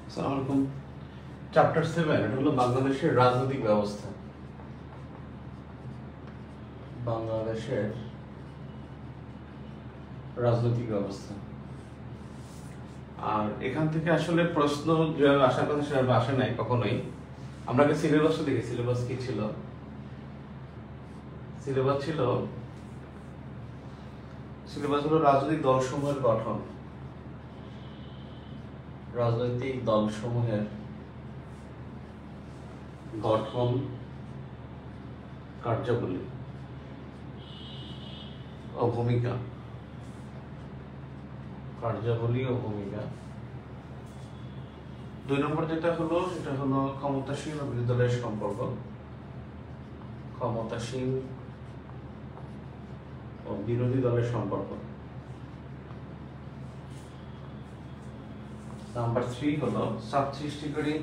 আসসালামু আলাইকুম। চ্যাপ্টার 7 এটা হলো বাংলাদেশের রাজনৈতিক ব্যবস্থা। বাংলাদেশের রাজনৈতিক ব্যবস্থা। আর এখান থেকে আসলে প্রশ্ন যেভাবে আসার কথা সেভাবে আসে নাই কখনোই। আমরা আগে সিলেবাসটা দেখি, সিলেবাস কি ছিল। সিলেবাস হলো রাজনৈতিক দলসমূহের গঠন, রাজনৈতিক দলসমূহের গঠন, কার্যাবলী ও ভূমিকা, কার্যাবলী ও ভূমিকা। 2 নম্বর যেটা হলো সেটা হলো ক্ষমতাসীন ও বিরোধী দলের সম্পর্ক, ক্ষমতাসীন ও বিরোধী দলের সম্পর্ক। নাম্বার 3 হলো চাপ সৃষ্টিকারী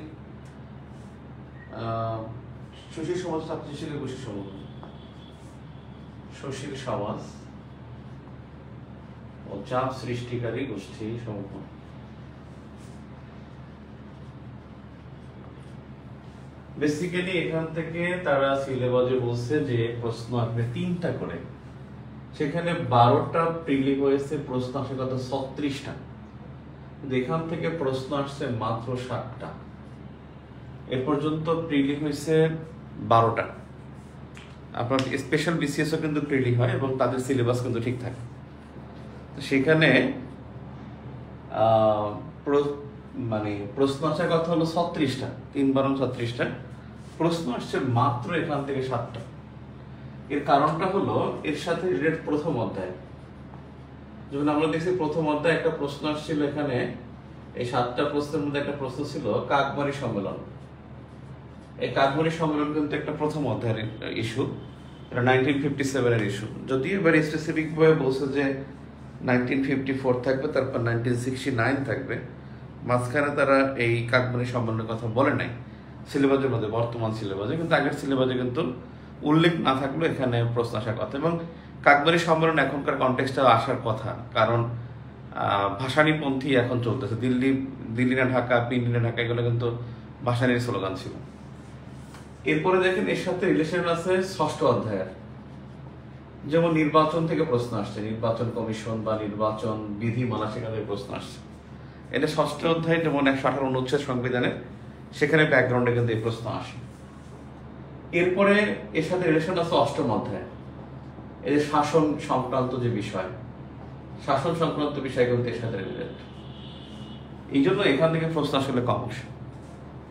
সুশীল সমাজ, চাপ সৃষ্টিকারী গোষ্ঠী সমূহ, সুশীল সমাজ ও চাপ সৃষ্টিকারী গোষ্ঠী সমূহ। বেসিক্যালি এখান থেকে তারা সিলেবাসে বলছে যে প্রশ্ন আসবে 3টা করে, সেখানে 12টা প্রিলিম হয়েছে, প্রশ্ন আসে কত 36টা, এখান থেকে প্রশ্ন আসছে মাত্র 7টা। এ পর্যন্ত প্রিলিম হয়েছে 12টা। আপনার স্পেশাল বিসিএসও কিন্তু প্রিলিম হয় এবং তাদের সিলেবাস কিন্তু ঠিক থাকে। সেখানে মানে প্রশ্ন আসার কথা হলো 36টা, 3-36টা, প্রশ্ন আসছে মাত্র এখান থেকে 7টা। এর কারণটা হলো এর সাথে রিলেটেড প্রথম অধ্যায়। যখন আমরা দেখছি প্রথম অধ্যায়ে একটা প্রশ্ন আসছিল, এখানে এই 7টা প্রশ্নের মধ্যে একটা প্রশ্ন ছিল কাকমারি সম্মেলন। এই কাকমারি সম্মেলন কিন্তু একটা প্রথম অধ্যায়ের ইস্যু, এটা 1957 এর ইস্যু। যদিও এবার স্পেসিফিক ভাবে বলছে যে 1954 থাকবে, তারপর 1969 থাকবে, মাঝখানে তারা এই কাকমারি সম্মেলনের কথা বলে নাই সিলেবাসের মধ্যে, বর্তমান সিলেবাসে। কিন্তু আগের সিলেবাসে কিন্তু উল্লেখ না থাকলেও এখানে প্রশ্ন আসার কথা, এবং কাকমারি সম্মেলন এখনকার কনটেক্সটে আসার কথা, কারণ ভাসানীপন্থী এখন চলতেছে। দিল্লি না ঢাকা, পিন্ডি না ঢাকা, এগুলো কিন্তু ভাসানীর স্লোগান ছিল। এরপরে দেখেন এর সাথে রিলেশন আছে 6ষ্ঠ অধ্যায়ের, যেমন নির্বাচন থেকে প্রশ্ন আসছে, নির্বাচন কমিশন বা নির্বাচন বিধিমালা, সেখান থেকে প্রশ্ন আসছে। এটা 6ষ্ঠ অধ্যায়, যেমন 118 অনুচ্ছেদ সংবিধানের, সেখানে ব্যাকগ্রাউন্ডে কিন্তু এই প্রশ্ন আসে। এরপরে এর সাথে রিলেশন আছে 8ম অধ্যায়, এই যে শাসন সংক্রান্ত যে বিষয়, শাসন সংক্রান্ত বিষয় কিন্তু এর সাথে রিলেটেড। এই জন্য এখান থেকে প্রশ্ন আসলে কম আসে।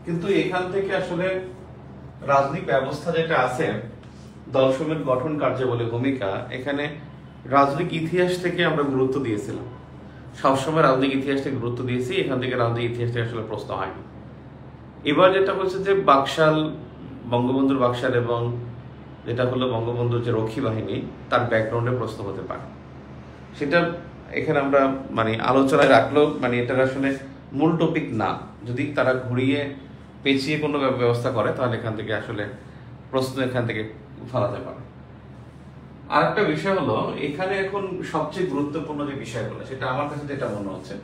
কিন্তু এখান থেকে আসলে রাজনৈতিক ব্যবস্থা যেটা আছে, দলসমূহের গঠন, কার্যাবলী, ভূমিকা, এখানে রাজনৈতিক ইতিহাস থেকে আমরা গুরুত্ব দিয়েছিলাম। সবসময় রাজনৈতিক ইতিহাস থেকে গুরুত্ব দিয়েছি, এখান থেকে রাজনৈতিক ইতিহাস থেকে আসলে প্রশ্ন হয়নি। এবার যেটা হচ্ছে যে বাকশাল, বঙ্গবন্ধুর বাকশাল এবং যেটা হলো বঙ্গবন্ধুর যে রক্ষী বাহিনী, তার ব্যাকগ্রাউন্ডে প্রশ্ন হতে পারে। সেটা এখানে আমরা মানে আলোচনায় রাখলেও মানে এটার আসলে মূল টপিক না। যদি তারা ঘুরিয়ে পেঁচিয়ে কোনো ব্যবস্থা করে, তাহলে এখান থেকে আসলে প্রশ্ন এখান থেকে ফেলাতে পারে। আর একটা বিষয় হলো, এখানে এখন সবচেয়ে গুরুত্বপূর্ণ যে বিষয়গুলো, সেটা আমার কাছে যেটা মনে হচ্ছে,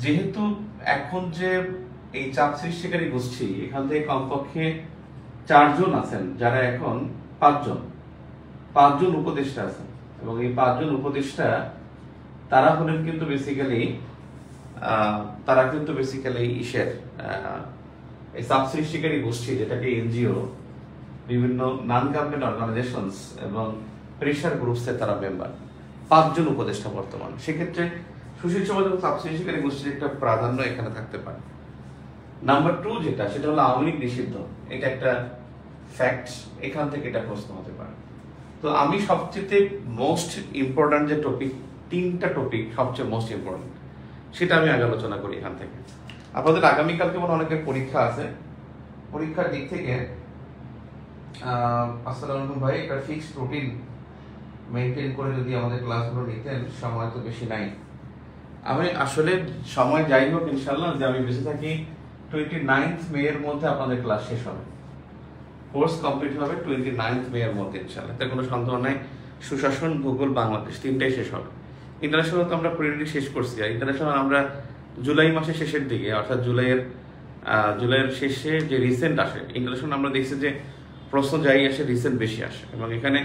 যেহেতু এখন যে এই চাপ সৃষ্টিকারী গোষ্ঠী, এখান থেকে কমপক্ষে 4 জন আছেন, যারা এখন 5 জন উপদেষ্টা আছেন, এবং এই 5 জন উপদেষ্টা তারা হলেন কিন্তু বেসিক্যালি ইসের এই চাপ সৃষ্টিকারী গোষ্ঠী, যেটাকে এনজিও, বিভিন্ন নন গভর্নমেন্ট অর্গানাইজেশনস এবং প্রেশার গ্রুপসে তারা মেম্বার। 5 জন উপদেষ্টা বর্তমান। সেক্ষেত্রে সুশীল সমাজ এবং চাপ সৃষ্টিকারী গোষ্ঠীর একটা প্রাধান্য এখানে থাকতে পারে। নাম্বার 2 যেটা, সেটা হলো আওয়ামী লীগ নিষিদ্ধ। এটা একটা ফ্যাক্ট, এখান থেকে এটা প্রশ্ন হতে পারে। তো আমি সবচেয়ে মোস্ট ইম্পর্টেন্ট যে টপিক, 3টা টপিক সবচেয়ে মোস্ট ইম্পর্টেন্ট, সেটা আমি আগে আলোচনা করি এখান থেকে। আপনাদের আগামীকালকে মনে অনেকের পরীক্ষা আছে। পরীক্ষার দিক থেকে আসসালামু আলাইকুম ভাই, একটা ফিক্সড রুটিন মেনটেন করে যদি আমাদের ক্লাসগুলো নিতেন, সময় তো বেশি নাই। আমি আসলে সময় যাই হোক ইনশাল্লাহ, যে আমি বেঁচে থাকি 29 মে এর মধ্যে আপনাদের ক্লাস শেষ হবে, কোর্স কমপ্লিট হবে 29 মে এর মধ্যে ইনশাল্লাহ। এতে কোনো সন্দেহ নাই। সুশাসন, ভূগোল, বাংলাদেশ 3টাই শেষ হবে। ইন্টারন্যাশনাল তো আমরা প্রিলিমিনারি শেষ করছি, আর ইন্টারন্যাশনাল আমরা জুলাই মাসের শেষের দিকে, অর্থাৎ জুলাইয়ের শেষে যে রিসেন্ট আসে ইংলিশন, আমরা দেখছি যে প্রশ্ন যাই আসে রিসেন্ট বেশি আসে, এবং এখানে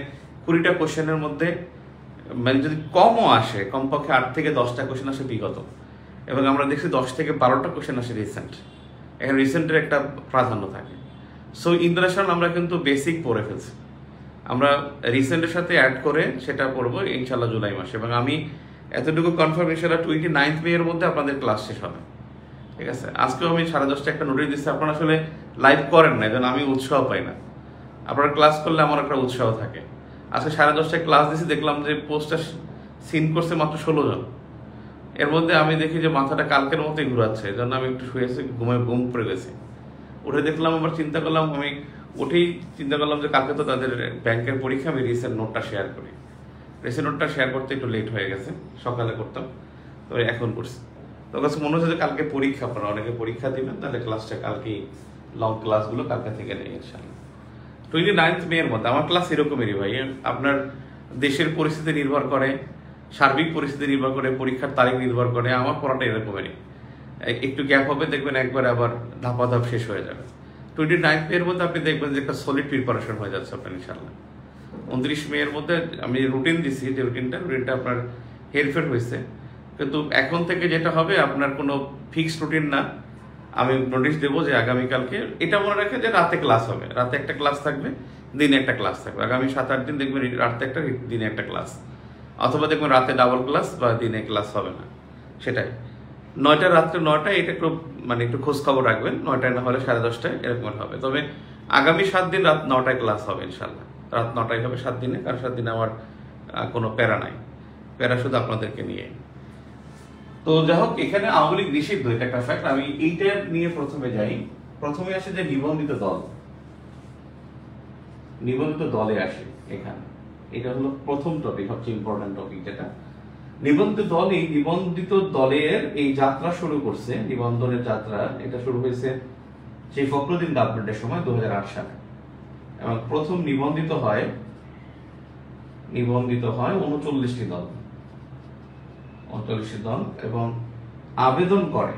20টা কোশ্চেনের মধ্যে মানে যদি কমও আসে, কমপক্ষে 8 থেকে 10টা কোশ্চেন আসে বিগত, এবং আমরা দেখছি 10 থেকে 12টা কোশ্চেন আসে রিসেন্ট। এখানে রিসেন্টের একটা প্রাধান্য থাকে। সো ইন্টারন্যাশনাল আমরা কিন্তু বেসিক পড়ে ফেলছি, আমরা রিসেন্টের সাথে অ্যাড করে সেটা পড়বো ইনশাল্লাহ জুলাই মাসে। এবং আমি এতটুকু কনফার্ম, ইনশাল্লাহ 29 মে এর মধ্যে আপনাদের ক্লাস শেষ হবে, ঠিক আছে। আজকেও আমি 10:30 একটা নোটিশ দিচ্ছি, আপনারা আসলে লাইভ করেন না, যেন আমি উৎসাহ পাই না। আপনারা ক্লাস করলে আমার একটা উৎসাহ থাকে। আজকে 10:30 ক্লাস দিচ্ছি, দেখলাম যে পোস্টটা সিন করছে মাত্র 16 জন। এর মধ্যে আমি দেখি যে মাথাটা কালকের মতোই ঘুরাচ্ছে, এই জন্য আমি একটু শুয়েছি, ঘুম পড়ে গেছি। উঠে দেখলাম, আবার চিন্তা করলাম, আমি উঠেই চিন্তা করলাম যে কালকে তো তাদের ব্যাংকের পরীক্ষা, আমি রিসেন্ট নোটটা শেয়ার করি। রিসেন্ট নোটটা শেয়ার করতে একটু লেট হয়ে গেছে, সকালে করতাম, তবে এখন করছি। তো কাছে মনে হচ্ছে যে কালকে পরীক্ষা, আপনারা অনেকে পরীক্ষা দিবেন, তাহলে ক্লাসটা কালকেই, লং ক্লাসগুলো কালকে থেকে নেই ইনশাআল্লাহ। 29 মে এর মধ্যে আমার ক্লাস এরকমেরই ভাই। আপনার দেশের পরিস্থিতি নির্ভর করে, সার্বিক পরিস্থিতি নির্ভর করে, পরীক্ষার তারিখ নির্ভর করে। আমার পড়াটা এরকমেরই, একটু গ্যাপ হবে, দেখবেন একবার আবার ধাপাধাপ শেষ হয়ে যাবে। 29 মে এর মধ্যে আপনি দেখবেন যে একটা সলিড প্রিপারেশন হয়ে যাচ্ছে আপনার ইনশাআল্লাহ। 29 মে এর মধ্যে আমি রুটিন দিছি, যে রুটিনটা আপনার হেরফের হয়েছে, কিন্তু এখন থেকে যেটা হবে আপনার কোনো ফিক্সড রুটিন না। আমি নোটিশ দেবো যে আগামীকালকে, এটা মনে রাখে যে রাতে ক্লাস হবে, রাতে একটা ক্লাস থাকবে, দিনে একটা ক্লাস থাকবে। আগামী 7-8 দিন দেখবেন রাতে একটা, দিনে একটা ক্লাস, অথবা দেখবেন রাতে ডাবল ক্লাস বা দিনে ক্লাস হবে না। সেটাই 9টায়, রাত্রে 9টায়, এটা একটু মানে একটু খোঁজ খবর রাখবেন। 9টায় না হলে 10:30টায় এরকম হবে। তবে আগামী 7 দিন রাত 9টায় ক্লাস হবে ইনশাল্লাহ, রাত 9টায় হবে 7 দিনে। কারণ 7 দিনে আমার কোনো প্যারা নাই, প্যারা শুধু আপনাদেরকে নিয়ে। তো যাই হোক, এখানে আওয়ামী লীগ নিষিদ্ধ, এটা একটা ফ্যাক্ট। আমি এইটা নিয়ে প্রথমে যাই। প্রথমে আসে যে নিবন্ধিত দল, নিবন্ধিত দলে আসে এখানে। এটা হলো প্রথম টপিক, সবচেয়ে ইম্পর্টেন্ট টপিক যেটা নিবন্ধিত দল। এই নিবন্ধিত দলের এই যাত্রা শুরু করছে, নিবন্ধনের যাত্রা, এটা শুরু হয়েছে সেই ফখরুদ্দিন গভর্নমেন্টের সময় 2008 সালে, এবং প্রথম নিবন্ধিত হয় 39টি দল, 39টি দল, এবং আবেদন করে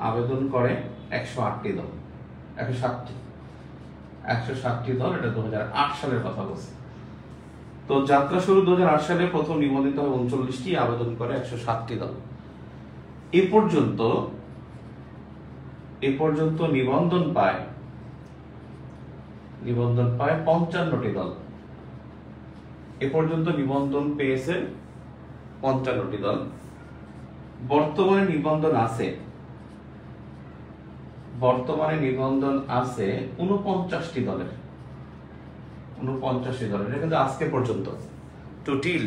108টি দল, 107টি দল। এটা 2008 সালের কথা বলছি। তো যাত্রা শুরু 2008 সালে, প্রথম নিবন্ধিত হয় 39টি, আবেদন করে 107টি দল। এ পর্যন্ত নিবন্ধন পায় 55টি দল। এ পর্যন্ত নিবন্ধন পেয়েছে 55টি দল। বর্তমানে নিবন্ধন আছে 49টি দলের, 49টি দলের। এটা কিন্তু আজকে পর্যন্ত, টিল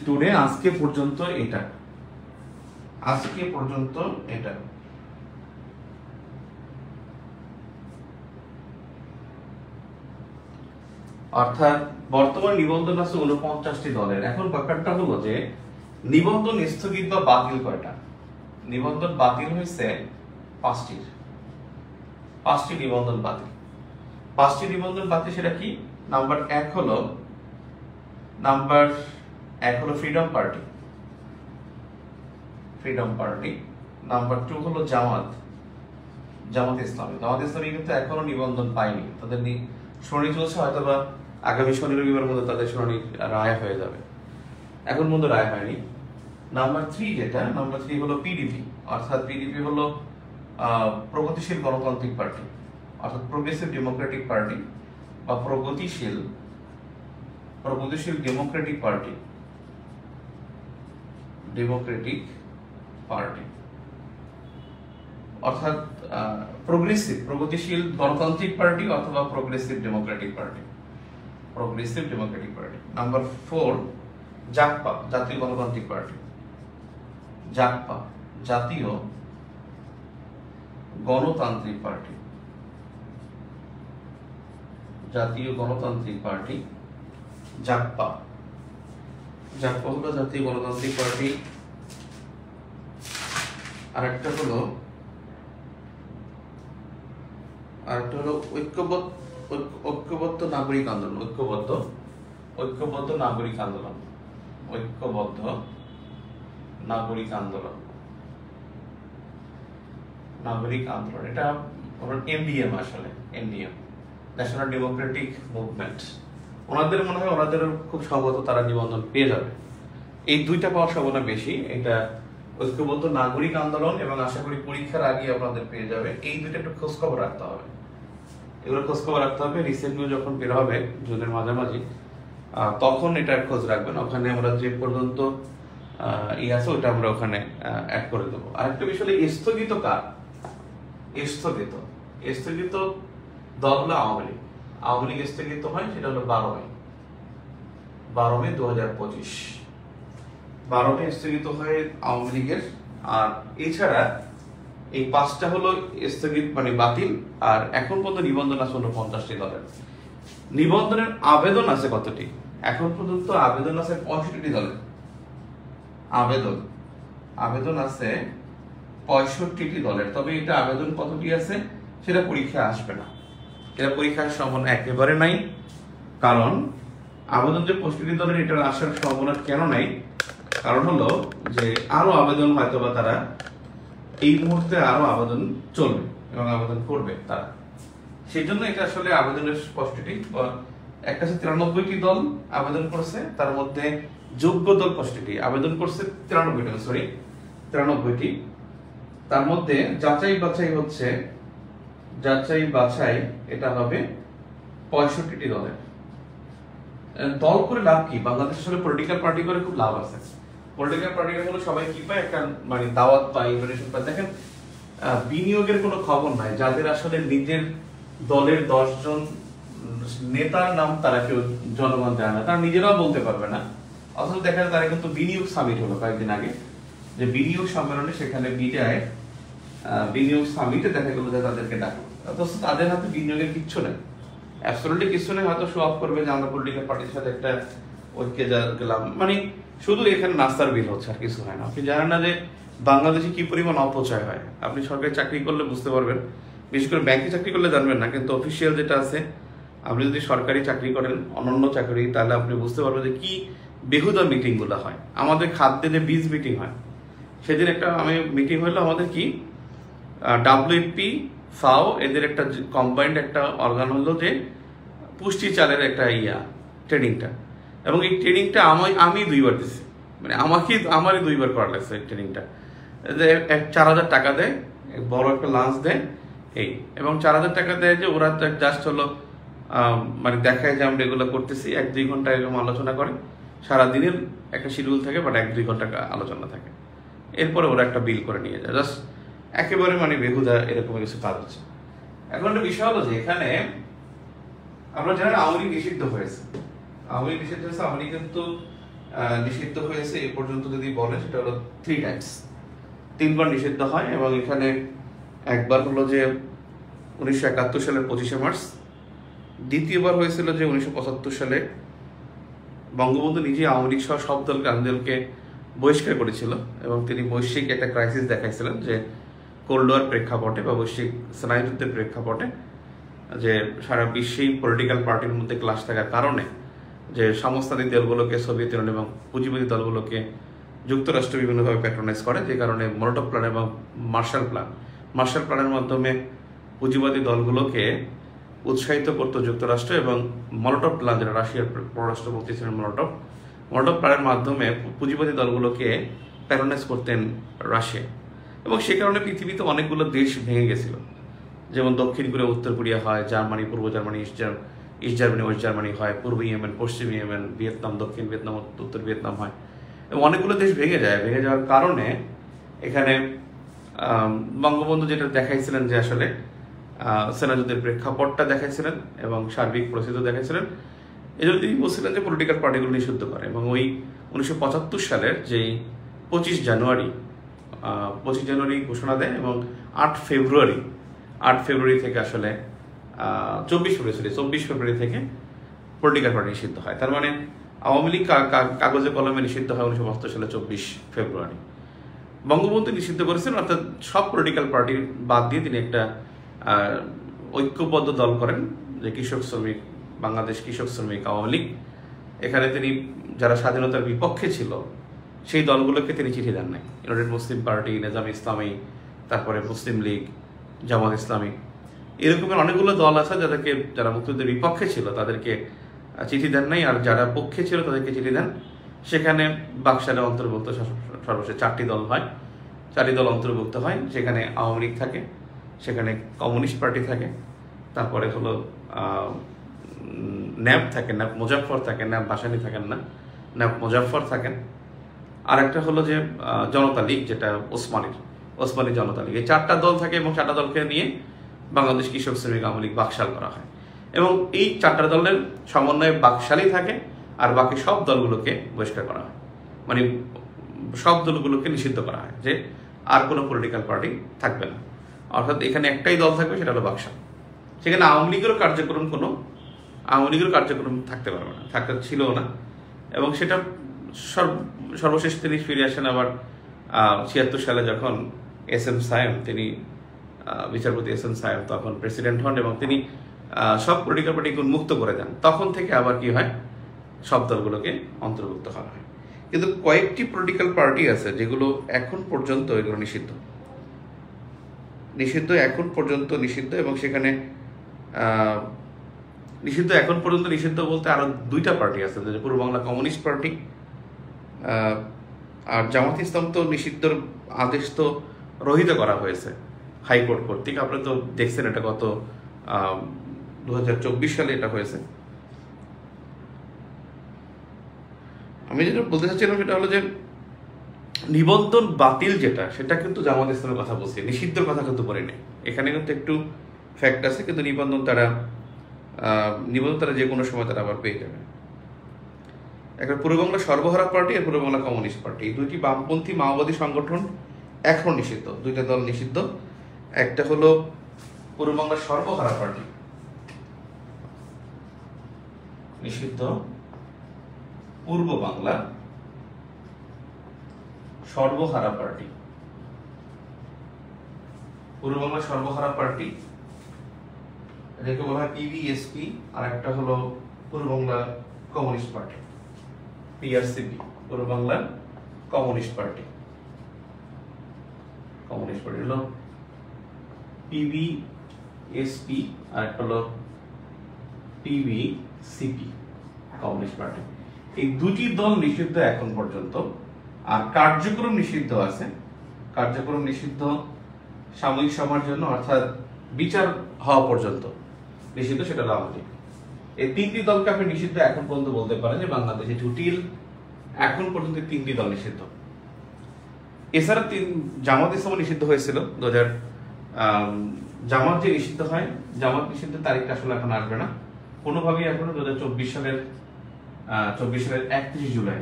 টুডে, আজকে পর্যন্ত এটা, অর্থাৎ বর্তমান নিবন্ধন আছে 49টি দলের। এখন ব্যাপারটা হলো যে নিবন্ধন স্থগিত বা বাতিল কয়টা? নিবন্ধন বাতিল হয়েছে 5টি নিবন্ধন বাতিল। 5টি নিবন্ধন বাতিল, সেটা কি? নাম্বার 1 হলো ফ্রিডম পার্টি। নাম্বার 2 হলো জামাত ইসলামী। কিন্তু এখনো নিবন্ধন পায়নি, তাদের শুনানি চলছে, হয়তো বা আগামী শনি রবিবার মধ্যে তাদের শুনানি রায় হয়ে যাবে, এখন পর্যন্ত রায় হয়নি। নাম্বার 3 হলো পিডিপি, অর্থাৎ পিডিপি হলো প্রগতিশীল গণতান্ত্রিক পার্টি, অর্থাৎ প্রোগ্রেসিভ ডেমোক্রেটিক পার্টি বা প্রগতিশীল ডেমোক্রেটিক পার্টি, অর্থাৎ প্রগতিশীল গণতান্ত্রিক পার্টি অথবা progressive Democratic party. Number 4 JAGPA, জাতীয় গণতান্ত্রিক পার্টি। জাতীয় গণতান্ত্রিক পার্টি। জাকপা হলো জাতীয় গণতান্ত্রিক পার্টি। আরেকটা হলো ঐক্যবদ্ধ নাগরিক আন্দোলন। ঐক্যবদ্ধ নাগরিক আন্দোলন, নাগরিক আন্দোলন, এটা এনডিএম, আসলে এনডিএম, ন্যাশনাল ডেমোক্রেটিক মুভমেন্ট। ওনাদের মনে হয় ওনাদের খুব সম্ভবত তারা নিবন্ধন পেয়ে যাবে। এই দুইটা পাওয়ার সম্ভাবনা বেশি। এটা ঐক্যবদ্ধ নাগরিক আন্দোলন এবং আশা করি পরীক্ষার আগে আপনাদের পেয়ে যাবে। এই দুইটা একটু খোঁজ খবর রাখতে হবে, এগুলো খোঁজ খবর রাখতে হবে। রিসেন্টলি যখন বের হবে জুনের মাঝামাঝি, তখন এটা খোঁজ রাখবেন। ওখানে আমরা যে পর্যন্ত আছে ওটা আমরা ওখানে অ্যাড করে দেবো। আরেকটা বিষয়, স্থগিত কার? স্থগিত স্থগিত দল হলো আওয়ামী লীগ। আওয়ামী লীগ স্থগিত হয়, সেটা হলো 12 মে 2025। 12 মে স্থগিত হয় আওয়ামী লীগের। আর এছাড়া এই 5টা হলো স্থগিত মানে বাতিল। আর এখন পর্যন্ত নিবন্ধন আছে 49টি দলের। নিবন্ধনের আবেদন আছে কতটি? এখন পর্যন্ত আবেদন আছে 65টি দলের। আবেদন আছে 65টি দলের। তবে এটা আবেদন কতটি আছে সেটা পরীক্ষা আসবে না, এটা পরীক্ষার সম্ভাবনা একেবারে নাই। কারণ আবেদন যে 65টি দলের, এটার আসার সম্ভাবনা কেন নাই? কারণ হলো যে আরো আবেদন হয়তো বা তারা এই মুহূর্তে আরো আবেদন চলবে এবং আবেদন করবে তারা, সেই জন্য এটা আসলে আবেদনের 65টি। একটা 93টি দল আবেদন করছে, তার মধ্যে যোগ্য দল 65টি আবেদন করছে, 93টি। তার মধ্যে যাচাই বাছাই এটা হবে 65টি দলের। দল করে লাভ কি? বাংলাদেশ আসলে পলিটিক্যাল পার্টি করে খুব লাভ আছে। পলিটিক্যাল পার্টি হলো সবাই কি পায়, একটা মানে দাওয়াত পায়, ইনভিটেশন পায়। দেখেন বিনিয়োগের কোনো খবর নাই। যাদের আসলে নিজের দলের 10 জন নেতার নাম তারা কেউ জনগণ দেয় না, তারা নিজেরাও বলতে পারবে না। অথচ দেখা যায় তারা কিন্তু বিনিয়োগ সামিট হলো কয়েকদিন আগে, যে বিনিয়োগ সম্মেলনে, সেখানে মিডিয়ায় বিনিয়োগ সামিটে দেখা গেল যে তাদেরকে ডাকলো, অথচ তাদের হাতে বিনিয়োগের কিচ্ছু নেই, অ্যাবসলিউটলি কিছু নেই। হয়তো শো অফ করবে যে আমরা পলিটিক্যাল পার্টির সাথে একটা ঐক্যে গেলাম, মানে শুধু এখানে নাস্তার বিল হচ্ছে, আর কিছু হয় না। আপনি জানেন না যে বাংলাদেশে কি পরিমাণ অপচয় হয়। আপনি সরকারি চাকরি করলে বুঝতে পারবেন, বিশেষ করে ব্যাংকে চাকরি করলে জানবেন না, কিন্তু অফিসিয়াল যেটা আছে, আপনি যদি সরকারি চাকরি করেন, অনন্য চাকরি, তাহলে আপনি বুঝতে পারবেন যে কি বেহুদা মিটিং গুলো হয়। আমাদের খাদ্যে যে বীজ মিটিং হয়, সেদিন একটা মিটিং হলো আমাদের কি WFP ফাও এদের একটা কম্বাইন্ড একটা অর্গান হলো যে পুষ্টি চালের একটা ট্রেনিংটা, এবং এই ট্রেনিংটা আমি 2বার দিছি, মানে আমারই 2বার করা লাগছে এই ট্রেনিংটা। 4000 টাকা দেয়, বড় একটা লাঞ্চ দেয় এই, এবং 4000 টাকা দেয় যে ওরা জাস্ট হলো মানে দেখায় যে আমরা এগুলো করতেছি। 1-2 ঘন্টা এরকম আলোচনা করে, সারাদিনের একটা শিডিউল থাকে, বাট 1-2 ঘন্টা আলোচনা থাকে। এরপরে ওরা একটা বিল করে নিয়ে যায়, জাস্ট একেবারে মানে বেহুদা এরকম কিছু কাজ হচ্ছে। এখন একটা বিষয় হলো যে এখানে আমরা জানেন আওয়ামী লীগ নিষিদ্ধ হয়েছে। আওয়ামী লীগ কিন্তু নিষিদ্ধ হয়েছে এ পর্যন্ত যদি বলে সেটা হলো 3 টাইমস, 3বার নিষিদ্ধ হয়। এবং এখানে একবার হলো যে 1971 সালের 25শে মার্চ, দ্বিতীয়বার হয়েছিল যে 1975 সালে বঙ্গবন্ধু নিজে আওয়ামী লীগ সহ সব দলকে বহিষ্কার করেছিল, এবং তিনি বৈশ্বিক একটা ক্রাইসিস দেখাইছিলেন যে কোল্ড ওয়ার প্রেক্ষাপটে বা বৈশ্বিক স্নায়ুযুদ্ধের প্রেক্ষাপটে, যে সারা বিশ্বেই পলিটিক্যাল পার্টির মধ্যে ক্লাশ থাকার কারণে যে সমস্তানিক দলগুলোকে, সোভিয়েত ইউনিয়ন এবং পুঁজিবাদী দলগুলোকে যুক্তরাষ্ট্র বিভিন্নভাবে প্যাট্রোনাইজ করে, যে কারণে মলোটভ প্ল্যান এবং মার্শাল প্ল্যানের মাধ্যমে পুঁজিবাদী দলগুলোকে উৎসাহিত করত যুক্তরাষ্ট্র, এবং মলোটভ প্ল্যান, যেটা রাশিয়ার পররাষ্ট্রমন্ত্রী ছিলেন মলোটভ প্ল্যানের মাধ্যমে পুঁজিবাদী দলগুলোকে প্যাট্রোনাইজ করতেন রাশিয়া। এবং সে কারণে পৃথিবীতে অনেকগুলো দেশ ভেঙে গেছিল, যেমন দক্ষিণ কোরিয়া, উত্তর কোরিয়া হয়, জার্মানি, পূর্ব Germany, east Germany, West Germany হয়, পূর্ব ইয়েমেন, পশ্চিম ইয়েমেন, ভিয়েতনাম, দক্ষিণ ভিয়েতনাম, উত্তর ভিয়েতনাম হয়, এবং অনেকগুলো দেশ ভেঙে যাওয়ার কারণে এখানে বঙ্গবন্ধু যেটা দেখাইছিলেন যে আসলে সেনাযুদ্ধের প্রেক্ষাপটটা দেখাইছিলেন এবং সার্বিক পরিস্থিতি দেখাইছিলেন। এই জন্য তিনি বলছিলেন যে পলিটিক্যাল পার্টিগুলো নিষিদ্ধ করে। এবং ওই 1975 সালের যেই 25 জানুয়ারি ঘোষণা দেয়, এবং 8 ফেব্রুয়ারি থেকে আসলে 24 ফেব্রুয়ারি থেকে পলিটিক্যাল পার্টি নিষিদ্ধ হয়। তার মানে আওয়ামী লীগ কাগজে কলমে নিষিদ্ধ হয় 1972 সালে 24 ফেব্রুয়ারি। বঙ্গবন্ধু নিষিদ্ধ করেছেন, অর্থাৎ সব পলিটিক্যাল পার্টি বাদ দিয়ে তিনি একটা ঐক্যবদ্ধ দল করেন, যে বাংলাদেশ কৃষক শ্রমিক আওয়ামী লীগ। এখানে তিনি যারা স্বাধীনতার বিপক্ষে ছিল সেই দলগুলোকে তিনি চিঠি দেন নাই। ইউনাইটেড মুসলিম পার্টি, নেজাম ইসলামী, তারপরে মুসলিম লীগ, জামাত ইসলামী, এরকমের অনেকগুলো দল আছে যাদেরকে, যারা মুক্তিযুদ্ধের বিপক্ষে ছিল তাদেরকে চিঠি দেন নাই, আর যারা পক্ষে ছিল তাদেরকে চিঠি দেন। সেখানে বাকশালে অন্তর্ভুক্ত সর্বশেষ 4টি দল হয়, 4টি দল অন্তর্ভুক্ত হয়। সেখানে আওয়ামী লীগ থাকে, সেখানে কমিউনিস্ট পার্টি থাকে, তারপরে হলো ন্যাপ থাকে, ন্যাপ মুজাফফর থাকে, ন্যাপ ভাসানী থাকেন না, ন্যাপ মুজাফফর থাকেন। আর একটা হলো যে জনতা লীগ, যেটা ওসমানী জনতা লীগ। এই 4টা দল থাকে এবং 4টা দলকে নিয়ে বাংলাদেশ কৃষক শ্রমিক আওয়ামী লীগ বাকশাল করা হয়। এবং এই 4টা দলের সমন্বয়ে বাকশালই থাকে, আর বাকি সব দলগুলোকে বহিষ্কার করা হয়, মানে সব দলগুলোকে নিষিদ্ধ করা হয় যে আর কোনো পলিটিক্যাল পার্টি থাকবে না, অর্থাৎ এখানে একটাই দল থাকবে, সেটা হলো বাকশাল। সেখানে আওয়ামী লীগেরও কার্যক্রম থাকতে পারবে না, থাকতে ছিল না। এবং সেটা সর্বশেষ তিনি ফিরে আসেন আবার 76 সালে, যখন SM সায়েম, তিনি বিচারপতি SM সায়েম তখন প্রেসিডেন্ট হন এবং তিনি সব পলিটিক্যাল পার্টিকে উন্মুক্ত করে দেন। তখন থেকে আবার কি হয়, সব দলগুলোকে অন্তর্ভুক্ত করা হয়। কিন্তু কয়েকটি পলিটিক্যাল পার্টি আছে যেগুলো এখন পর্যন্ত এগুলো নিষিদ্ধ, এখন পর্যন্ত নিষিদ্ধ। এবং সেখানে এখন পর্যন্ত নিষিদ্ধ বলতে আরো 2টা পার্টি আছে, যে পূর্ব বাংলা কমিউনিস্ট পার্টি আর জামাত ইসলাম। তো নিষিদ্ধর আদেশ তো রহিত করা হয়েছে হাইকোর্ট কর্তৃক, আপনারা তো দেখছেন, এটা গত 2024 সালে এটা হয়েছে। আমি যেটা বলতে চাচ্ছিলাম সেটা হলো যে নিবন্ধন বাতিল যেটা, সেটা কিন্তু জামাত ইসলামের কথা বলছি, নিষিদ্ধের কথা কিন্তু বলে নেই। এখানে কিন্তু একটু ফ্যাক্ট আছে, কিন্তু নিবন্ধন তারা যে কোনো সময় তারা আবার পেয়ে যাবে। একটা পূর্ব বাংলা সর্বহারা পার্টি আর পূর্ব বাংলা কমিউনিস্ট পার্টি, এই 2টি বামপন্থী মাওবাদী সংগঠন এখন নিষিদ্ধ, 2টা দল নিষিদ্ধ। একটা হলো পূর্ব বাংলা সর্বহারা পার্টি নিষিদ্ধ, পূর্ব বাংলা সর্বহারা পার্টি, এটাকে বলা হয় PBSP। আর একটা হলো পূর্ব বাংলা কমিউনিস্ট পার্টি, PRCP, পূর্ব বাংলা কমিউনিস্ট পার্টি হলো PBSP, আর একটা হলো PBCP, কমিউনিস্ট পার্টি। এই 2টি দল নিষিদ্ধ এখন পর্যন্ত। আর কার্যক্রম নিষিদ্ধ আছে, কার্যক্রম নিষিদ্ধ সাময়িক সময়ের জন্য, অর্থাৎ বিচার হওয়া পর্যন্ত নিষিদ্ধ, সেটা হলো আওয়ামী লীগ। এই 3টি দলকে আপনি নিষিদ্ধ এখন পর্যন্ত বলতে পারেন যে বাংলাদেশে জটিল এখন পর্যন্ত 3টি দল নিষিদ্ধ। এছাড়া জামাত ইসলাম নিষিদ্ধ হয়েছিল 2000, জামাত যে নিষিদ্ধ হয়, জামাত নিষিদ্ধের তারিখটা আসলে এখন আসবে না কোনোভাবেই, এখনো 2024 সালের 31 জুলাই,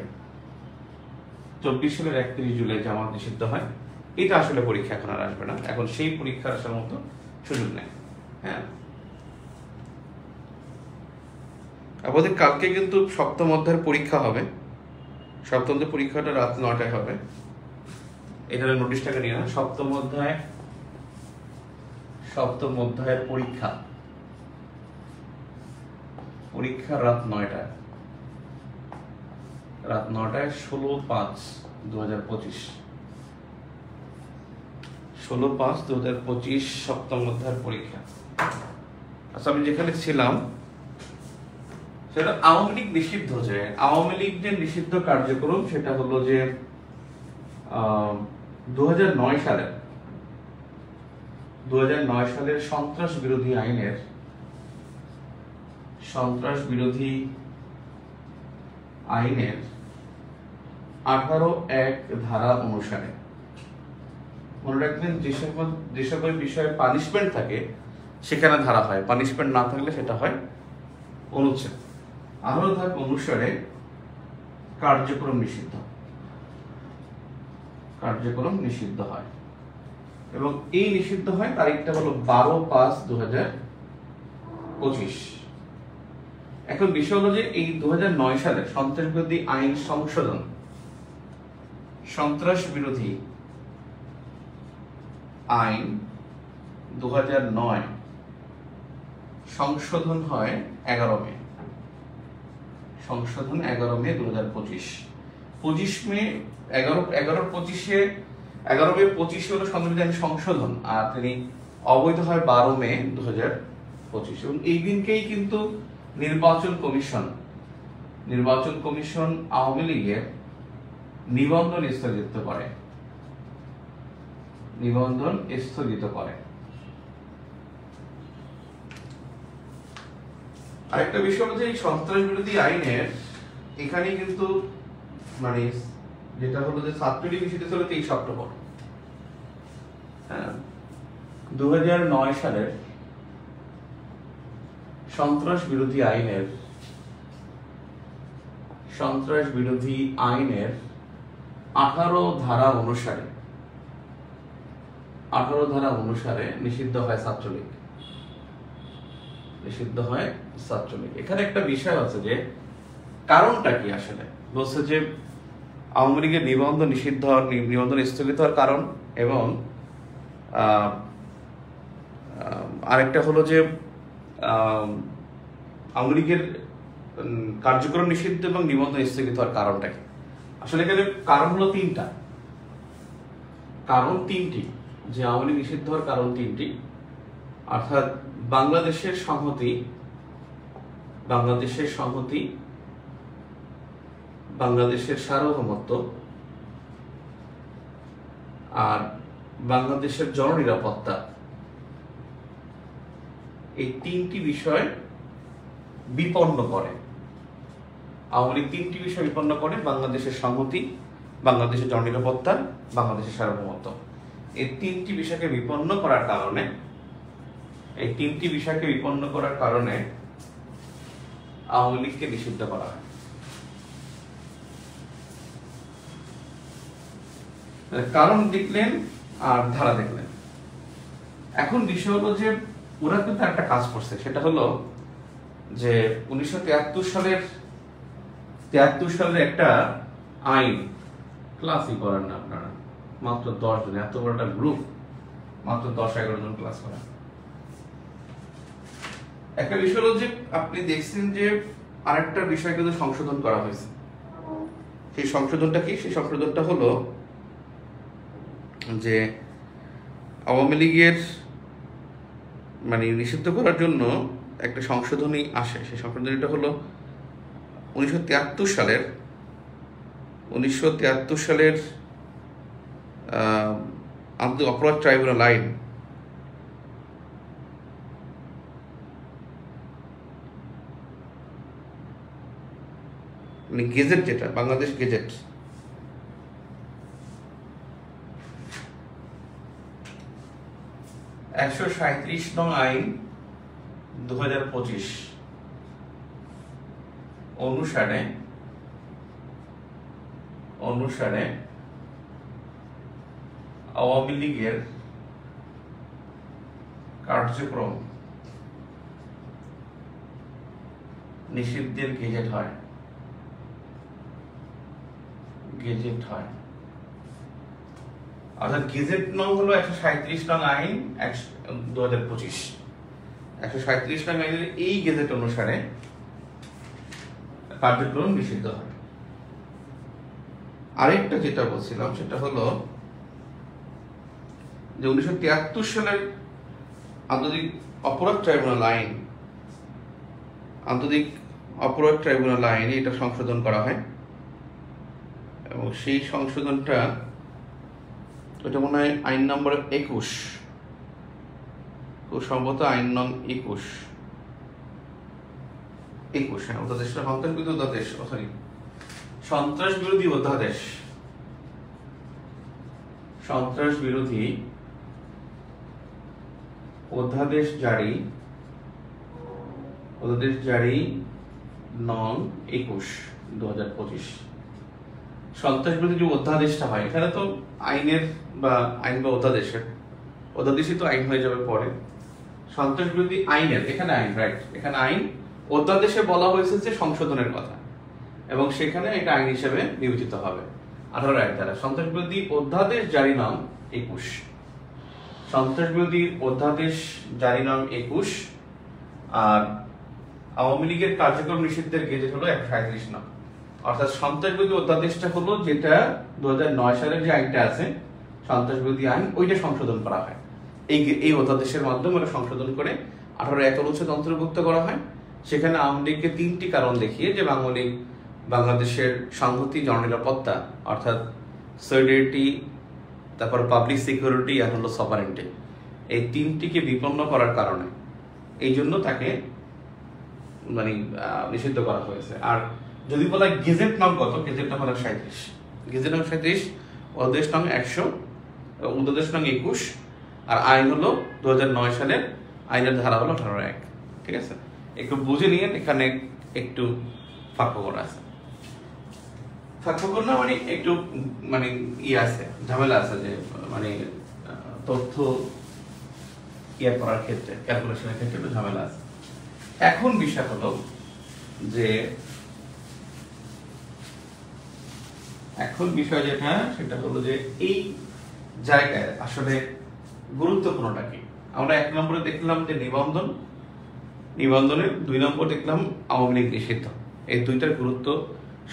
24 সালের 31 জুলাই জামাত নিষিদ্ধ হয়। এটা আসলে পরীক্ষা এখন আর আসবে না, এখন সেই পরীক্ষা আসার মতো সুযোগ নেই। হ্যাঁ, আমাদের কালকে কিন্তু 7ম অধ্যায়ের পরীক্ষা হবে, 7ম অধ্যায়ের পরীক্ষাটা রাত 9টায় হবে। এখানে নোটিশটাকে নিয়ে না, 7ম অধ্যায়ের পরীক্ষা রাত 9টায়, 16/5/2025, 16/5/2025 7ম অধ্যায়ের পরীক্ষা। আচ্ছা, আমি যেখানে ছিলাম সেটা আওয়ামী লীগ নিষিদ্ধ, যে আওয়ামী লীগ যে নিষিদ্ধ কার্যক্রম, সেটা হলো যে 2009 সালের সন্ত্রাস বিরোধী আইনের 18(1) ধারা অনুসারে, মনে রাখবেন, যে সকল বিষয়ে পানিশমেন্ট থাকে সেখানে ধারা হয়, পানিশমেন্ট না থাকলে সেটা হয় অনুচ্ছেদ। 18 ধারা অনুসারে কার্যক্রম নিষিদ্ধ হয়, এবং এই নিষিদ্ধ হয় তারিখটা হলো 12/5/2025। এখন বিষয় হলো যে এই 2009 সালের সন্ত্রাস বিরোধী আইন সংশোধন, সন্ত্রাস বিরোধী আইন 2009 সংশোধন হয় 11 মে, 2025। 25 মে 11/25 হলো সংবিধান সংশোধন, আর তিনি অবৈধ হয় 12 মে 2025। এবং এই দিনকেই কিন্তু নির্বাচন কমিশন আওয়ামী লীগের নিবন্ধন স্থগিত করে। আরেকটা বিষয় হলো যে এই সন্ত্রাস বিরোধী আইনের এখানে কিন্তু মানে যেটা হলো যে ছাত্রলীগ বিষয়টা ছিল 23 অক্টোবর। হ্যাঁ, 2009 সালের সন্ত্রাস বিরোধী আইনের 18 ধারা অনুসারে নিষিদ্ধ হয় ছাত্রলীগ। এখানে একটা বিষয় আছে যে কারণটা কি আসলে, বলছে যে আওয়ামী লীগের নিবন্ধন স্থগিত হওয়ার কারণ, এবং আরেকটা হলো যে আওয়ামী লীগের কার্যক্রম নিষিদ্ধ এবং নিবন্ধন স্থগিত হওয়ার কারণটা কি। আসলে এখানে কারণ হলো তিনটি, যে আওয়ামী লীগ নিষিদ্ধ হওয়ার কারণ তিনটি, অর্থাৎ বাংলাদেশের সংহতি, বাংলাদেশের সার্বভৌমত্ব, আর বাংলাদেশের জননিরাপত্তা। এই তিনটি বিষয় বিপন্ন করে আওয়ামী লীগ, বাংলাদেশের সংহতি, বাংলাদেশের জননিরাপত্তা, বাংলাদেশের সার্বভৌমত্ব। এই তিনটি বিষয়কে বিপন্ন করার কারণে আওয়ামী লীগকে নিষিদ্ধ করা হয়। কারণ দেখলেন আর ধারা দেখলেন। এখন বিষয় হলো যে ওরা কিন্তু একটা কাজ করছে, সেটা হলো যে 1973 সালের একটা আইন, ক্লাসই করেন না আপনারা, মাত্র 10 জন, এত বড় একটা গ্রুপ, মাত্র 10-11 জন ক্লাস করেন। একটা বিষয় হলো যে আপনি দেখছেন যে আরেকটা বিষয় কিন্তু সংশোধন করা হয়েছে। সেই সংশোধনটা কি? সেই সংশোধনটা হলো যে আওয়ামী লীগের মানে নিষিদ্ধ করার জন্য একটা সংশোধনী আসে। সেই সংশোধনীটা হলো 1973 সালের আন্তর্জাতিক অপরাধ ট্রাইব্যুনাল আইন, মানে গেজেট, যেটা বাংলাদেশ গেজেট, নং আইন 2025 অনুসারে আওয়ামী লীগের কার্যক্রম নিষিদ্ধের গেজেট হয়। অর্থাৎ গেজেট নং হলো 137 নং আইন 2025। 137 নং আইনের এই গেজেট অনুসারে কার্যক্রম নিষিদ্ধ হয়। আরেকটা যেটা বলছিলাম সেটা হলো যে 1973 সালের আন্তর্জাতিক অপরাধ ট্রাইব্যুনাল আইন এটা সংশোধন করা হয়, এবং সেই সংশোধনটা ওটা মনে হয় আইন নম্বর 21, খুব সম্ভবত আইন নং 21, হ্যাঁ, অধ্যাদেশটা সন্ত্রাস বিরোধী অধ্যাদেশ জারি নং 21, 2025। সন্ত্রাস বিরোধী যে অধ্যাদেশটা হয়, এখানে তো আইন বা অধ্যাদেশই তো আইন হয়ে যাবে পরে। সন্ত্রাস বিরোধী আইনের এখানে আইন, অধ্যাদেশে বলা হয়েছে যে সংশোধনের কথা, এবং সেখানে এটা আইন হিসেবে বিবেচিত হবে 18 এক দ্বারা। সন্ত্রাস বিরোধী অধ্যাদেশ জারি নং 21, আর আওয়ামী লীগের কার্যক্রম নিষিদ্ধের গেজেট হলো 137 নং। অর্থাৎ সন্ত্রাসবিরোধী অধ্যাদেশটা হলো যেটা 2009 সালের যে আইনটা আছে সন্ত্রাসবিরোধী আইন, ওইটা সংশোধন করা হয়। এই অধ্যাদেশের মাধ্যমে ওরা সংশোধন করে 18(1) অনুচ্ছেদ অন্তর্ভুক্ত করা হয়। সেখানে আওয়ামী লীগকে 3টি কারণ দেখিয়ে যে বাংলাদেশের সংহতি, জননিরাপত্তা অর্থাৎ সলিডারিটি, তারপর পাবলিক সিকিউরিটি আর হলো সভারেন্টি, এই 3টিকে বিপন্ন করার কারণে এই জন্য তাকে মানে নিষিদ্ধ করা হয়েছে। আর যদি বলা গেজেট নং কত, গেজেট নং হলো 37, গেজেট নং 37, অধ্যাদেশ নং 100, অধ্যাদেশ নং 21, আর আইন হলো 2009 সালের আইনের ধারা হলো 18(1)। ঠিক আছে, একটু বুঝে নিয়ে এখানে একটু ফাঁকফোকর আছে, ফাঁকফোকর না মানে একটু মানে আছে, ঝামেলা আছে, যে মানে তথ্য করার ক্ষেত্রে, ক্যালকুলেশনের ক্ষেত্রে একটু ঝামেলা আছে। এখন বিষয় হলো যে যেটা সেটা হলো যে এই জায়গায় আসলে গুরুত্বপূর্ণটা কি। আমরা 1 নম্বরে দেখলাম যে নিবন্ধনের, 2 নম্বর দেখলাম আওয়ামী লীগ নিষিদ্ধ। এই দুইটার গুরুত্ব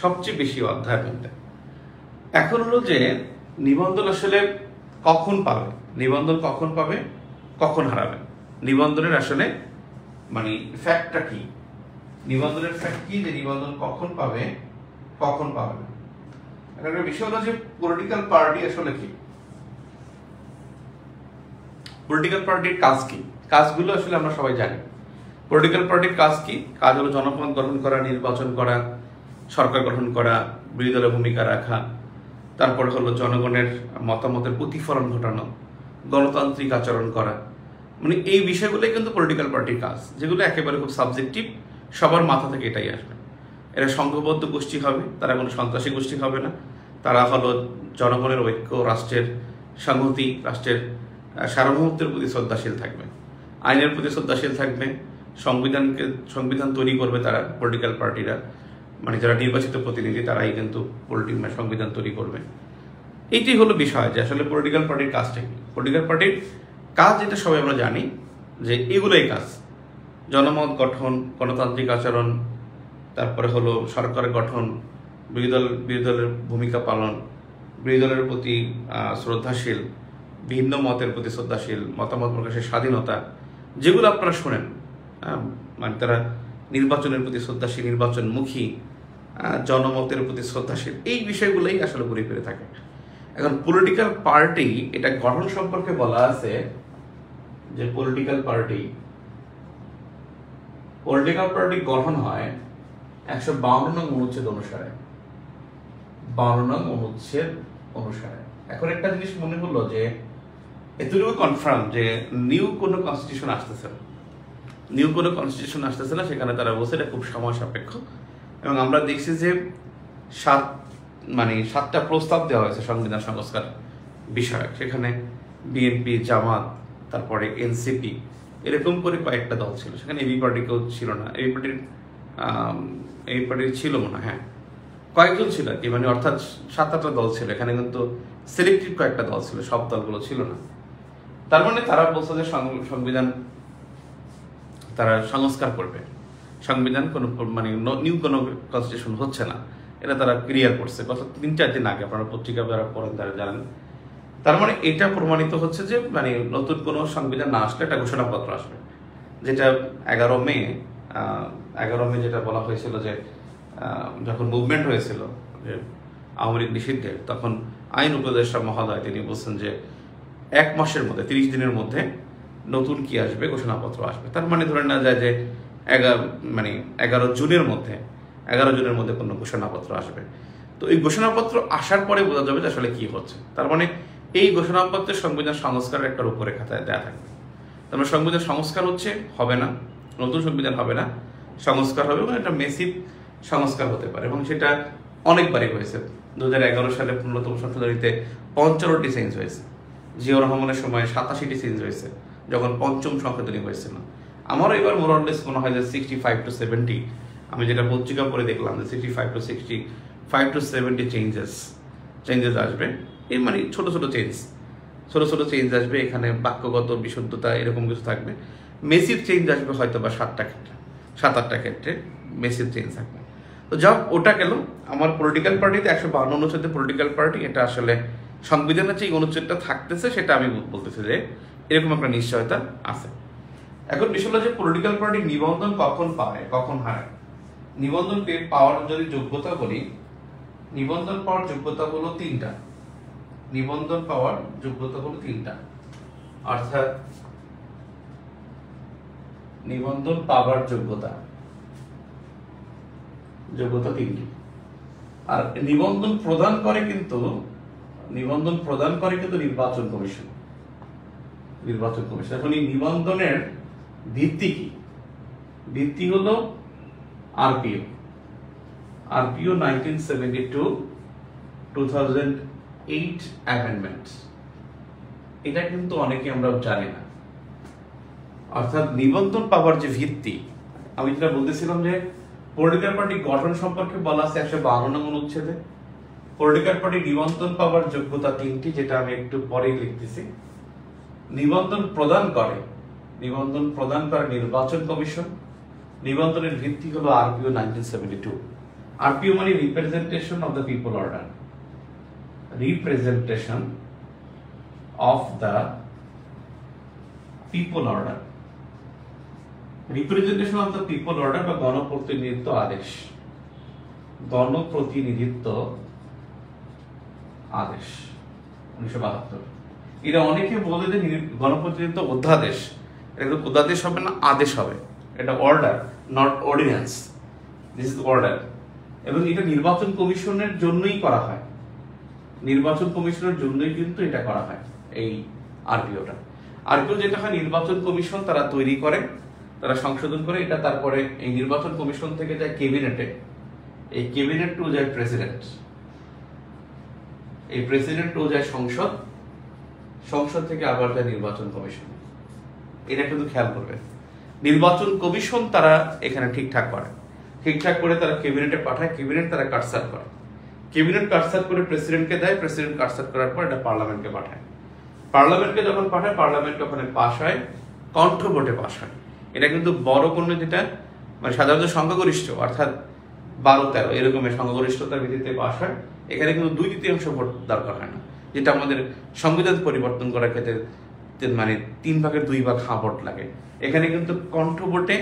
সবচেয়ে বেশি অধ্যায়ের মধ্যে। এখন হলো যে নিবন্ধন আসলে কখন পাবে, কখন হারাবে, নিবন্ধনের আসলে মানে ফ্যাক্টটা কি, নিবন্ধনের ফ্যাক্ট কি, যে নিবন্ধন কখন পাবে কখন পাবে না। একটা বিষয় হলো যে পলিটিক্যাল পার্টি আসলে কি, পলিটিক্যাল পার্টির কাজ কি, কাজগুলো আসলে আমরা সবাই জানি। পলিটিক্যাল পার্টির কাজ কি? কাজ হলো জনমত গঠন করা, নির্বাচন করা, সরকার গঠন করা, বিরোধী দলের ভূমিকা রাখা, তারপরে হলো জনগণের মতামতের প্রতিফলন ঘটানো, গণতান্ত্রিক আচরণ করা। মানে এই বিষয়গুলোই কিন্তু পলিটিক্যাল পার্টির কাজ, যেগুলো একেবারে খুব সাবজেক্টিভ, সবার মাথা থেকে এটাই আসবে। এরা সংঘবদ্ধ গোষ্ঠী হবে, তারা কোনো সন্ত্রাসী গোষ্ঠী হবে না, তারা হলো জনগণের ঐক্য, রাষ্ট্রের সংহতি, রাষ্ট্রের সার্বভৌমত্বের প্রতি শ্রদ্ধাশীল থাকবে, আইনের প্রতি শ্রদ্ধাশীল থাকবে, সংবিধান তৈরি করবে তারা, পলিটিক্যাল পার্টিরা মানে যারা নির্বাচিত প্রতিনিধি তারাই কিন্তু সংবিধান তৈরি করবে। এইটাই হলো বিষয় যে আসলে পলিটিক্যাল পার্টির কাজটা কি। পলিটিক্যাল পার্টির কাজ যেটা সবাই আমরা জানি যে এগুলোই কাজ: জনমত গঠন, গণতান্ত্রিক আচরণ, তারপরে হলো সরকার গঠন, বিরোধী দলের ভূমিকা পালন, বিরোধী দলের প্রতি শ্রদ্ধাশীল, ভিন্ন মতের প্রতি শ্রদ্ধাশীল, মতামত প্রকাশের স্বাধীনতা, যেগুলো আপনারা শোনেন, মানে তারা নির্বাচনের প্রতি শ্রদ্ধাশীল, নির্বাচনমুখী, জনমতের প্রতি শ্রদ্ধাশীল, এই বিষয়গুলোই আসলে ঘুরে ফিরে থাকে। এখন পলিটিক্যাল পার্টি, এটা গঠন সম্পর্কে বলা আছে যে পলিটিক্যাল পার্টি গঠন হয় 152 নং অনুচ্ছেদ অনুসারে, 52 নং অনুচ্ছেদ অনুসারে। এখন একটা জিনিস মনে হলো যে এতটুকু কনফার্ম যে নিউ কোনো কনস্টিটিউশন আসতেছে না, সেখানে তারা বলছে এটা খুব সময় সাপেক্ষ। এবং আমরা দেখছি যে 7টা প্রস্তাব দেওয়া হয়েছে সংবিধান সংস্কার বিষয়ক, সেখানে বিএনপি, জামাত, তারপরে এনসিপি, এরকম করে কয়েকটা দল ছিল। সেখানে এবি পার্টি কেউ ছিল না, এবি পার্টির ছিল মনে হয়, হ্যাঁ কয়েকজন ছিল আর কি, মানে অর্থাৎ 7-8টা দল ছিল। এখানে কিন্তু সিলেক্টিভ কয়েকটা দল ছিল, সব দলগুলো ছিল না। তার মানে তারা বলছে যে সংবিধান তারা সংস্কার করবে, সংবিধান কোনো মানে নিউ কোনো কনস্টিটিউশন হচ্ছে না, এটা তারা ক্লিয়ার করছে গত 3-4 দিন আগে। আপনারা পত্রিকা যারা পড়েন তারা জানেন। তার মানে এটা প্রমাণিত হচ্ছে যে মানে নতুন কোনো সংবিধান না আসলে একটা ঘোষণাপত্র আসবে, যেটা 11 মে যেটা বলা হয়েছিল যে যখন মুভমেন্ট হয়েছিল যে আওয়ামী লীগ নিষিদ্ধের, তখন আইন উপদেষ্টা মহোদয় তিনি বলছেন যে 1 মাসের মধ্যে, 30 দিনের মধ্যে নতুন কি আসবে, ঘোষণাপত্র আসবে। তার মানে ধরে নেওয়া যায় যে 11 জুনের মধ্যে কোনো ঘোষণাপত্র আসবে। তো এই ঘোষণাপত্র আসার পরে বোঝা যাবে যে আসলে কি হচ্ছে। তার মানে এই ঘোষণাপত্রে সংবিধান সংস্কারের একটা রূপরেখা দেওয়া থাকবে। তার মানে সংবিধান সংস্কার হবে না, নতুন সংবিধান হবে না, সংস্কার হবে, এবং একটা মেসিভ সংস্কার হতে পারে। এবং সেটা অনেকবারই হয়েছে। 2011 সালে 15তম সংশোধনীতে 55টি চেঞ্জ হয়েছে, জিয়াউর রহমানের সময় 87টি চেঞ্জ হয়েছে যখন 5ম সংশোধনী হয়েছিল। আমারও এবার মোরাললেস মনে হয় যে 65 to 70, আমি যেটা পত্রিকা পড়ে দেখলাম যে 65 to 70 চেঞ্জেস আসবে। এই মানে ছোট ছোট চেঞ্জ আসবে। এখানে বাক্যগত বিশুদ্ধতা এরকম কিছু থাকবে। মেসিভ চেঞ্জ আসবে হয়তো বা 7-8টা ক্ষেত্রে মেসিভ চেঞ্জ থাকবে। তো তো যাও ওটা গেল। আমার পলিটিক্যাল পার্টিতে 152 অনুচ্ছেদে পলিটিক্যাল পার্টি, এটা আসলে সংবিধানের যে অনুচ্ছেদটা থাকতেছে সেটা আমি বলতেছি যে এরকম একটা নিশ্চয়তা আছে। এখন বিষয় হলো যে পলিটিক্যাল পার্টি নিবন্ধন কখন পায় কখন হারায়। নিবন্ধন পাওয়ার যদি যোগ্যতা বলি, নিবন্ধন পাওয়ার যোগ্যতা হলো তিনটা। নিবন্ধন পাওয়ার যোগ্যতা হলো তিনটা, অর্থাৎ নিবন্ধন পাওয়ার যোগ্যতা তিনটি। আর নিবন্ধন প্রদান করে কিন্তু নির্বাচন কমিশন। এখন এই নিবন্ধনের ভিত্তি কি? ভিত্তি হলো আরপিও 1972 2008 অ্যামেন্ডমেন্ট। এটা কিন্তু অনেকে আমরা জানি না। অর্থাৎ নিবন্ধন পাওয়ার যে ভিত্তি, আমি যেটা বলতেছিলাম যে পলিটিক্যাল পার্টি গঠন সম্পর্কে বলা আছে 152 নং অনুচ্ছেদে। পলিটিক্যাল পার্টি নিবন্ধন পাওয়ার যোগ্যতা তিনটি, যেটা আমি একটু পরেই লিখতেছি। নিবন্ধন প্রদান করে নির্বাচন কমিশন। নিবন্ধনের ভিত্তি হলো আরপিও 1972। আরপিও মানে representation of the people order. Representation of the people order. Representation of the people order বা গণপ্রতিনিধিত্ব আদেশ। গণপ্রতিনিধিত্ব আদেশ 1972। এটা অনেকে বলে যে গণপ্রতিনিধিত্ব অধ্যাদেশ। এটা কিন্তু অধ্যাদেশ হবে না, আদেশ হবে। এটা order, not ordinance. This is order. এবং এটা নির্বাচন কমিশনের জন্যই করা হয়। নির্বাচন কমিশনের জন্যই কিন্তু এটা করা হয়, এই আরপিওটা। আরপিও যেটা হয়, নির্বাচন কমিশন তারা তৈরি করে, তারা সংশোধন করে। এটা তারপরে এই নির্বাচন কমিশন থেকে যায় ক্যাবিনেটে। এই ক্যাবিনেট টু যায় প্রেসিডেন্ট। এই প্রেসিডেন্ট টু যায় সংসদ। সংসদ থেকে আবার যায় নির্বাচন কমিশন। এটা কিন্তু খেয়াল করবেন। নির্বাচন কমিশন তারা এখানে ঠিকঠাক করে তারা ক্যাবিনেটে পাঠায়। ক্যাবিনেট তারা কাটছাট করে। ক্যাবিনেট কাটছাট করে প্রেসিডেন্টকে দেয়। প্রেসিডেন্ট কাটছাট করার পর এটা পার্লামেন্টকে পাঠায়। পার্লামেন্টকে যখন পাঠায়, পার্লামেন্ট ওখানে পাস হয়, কণ্ঠ ভোটে পাস হয়। এটা কিন্তু বড় কোনো যেটা মানে সাধারণত সংখ্যাগরিষ্ঠ, অর্থাৎ 12-13 এরকমের সংখ্যাগরিষ্ঠতার ভিত্তিতে পাস হয়। এখানে কিন্তু 2/3 ভোট দরকার হয় না, যেটা আমাদের সংবিধান পরিবর্তন করার ক্ষেত্রে মানে 3/2 হা ভোট লাগে। এখানে কিন্তু কণ্ঠ ভোটে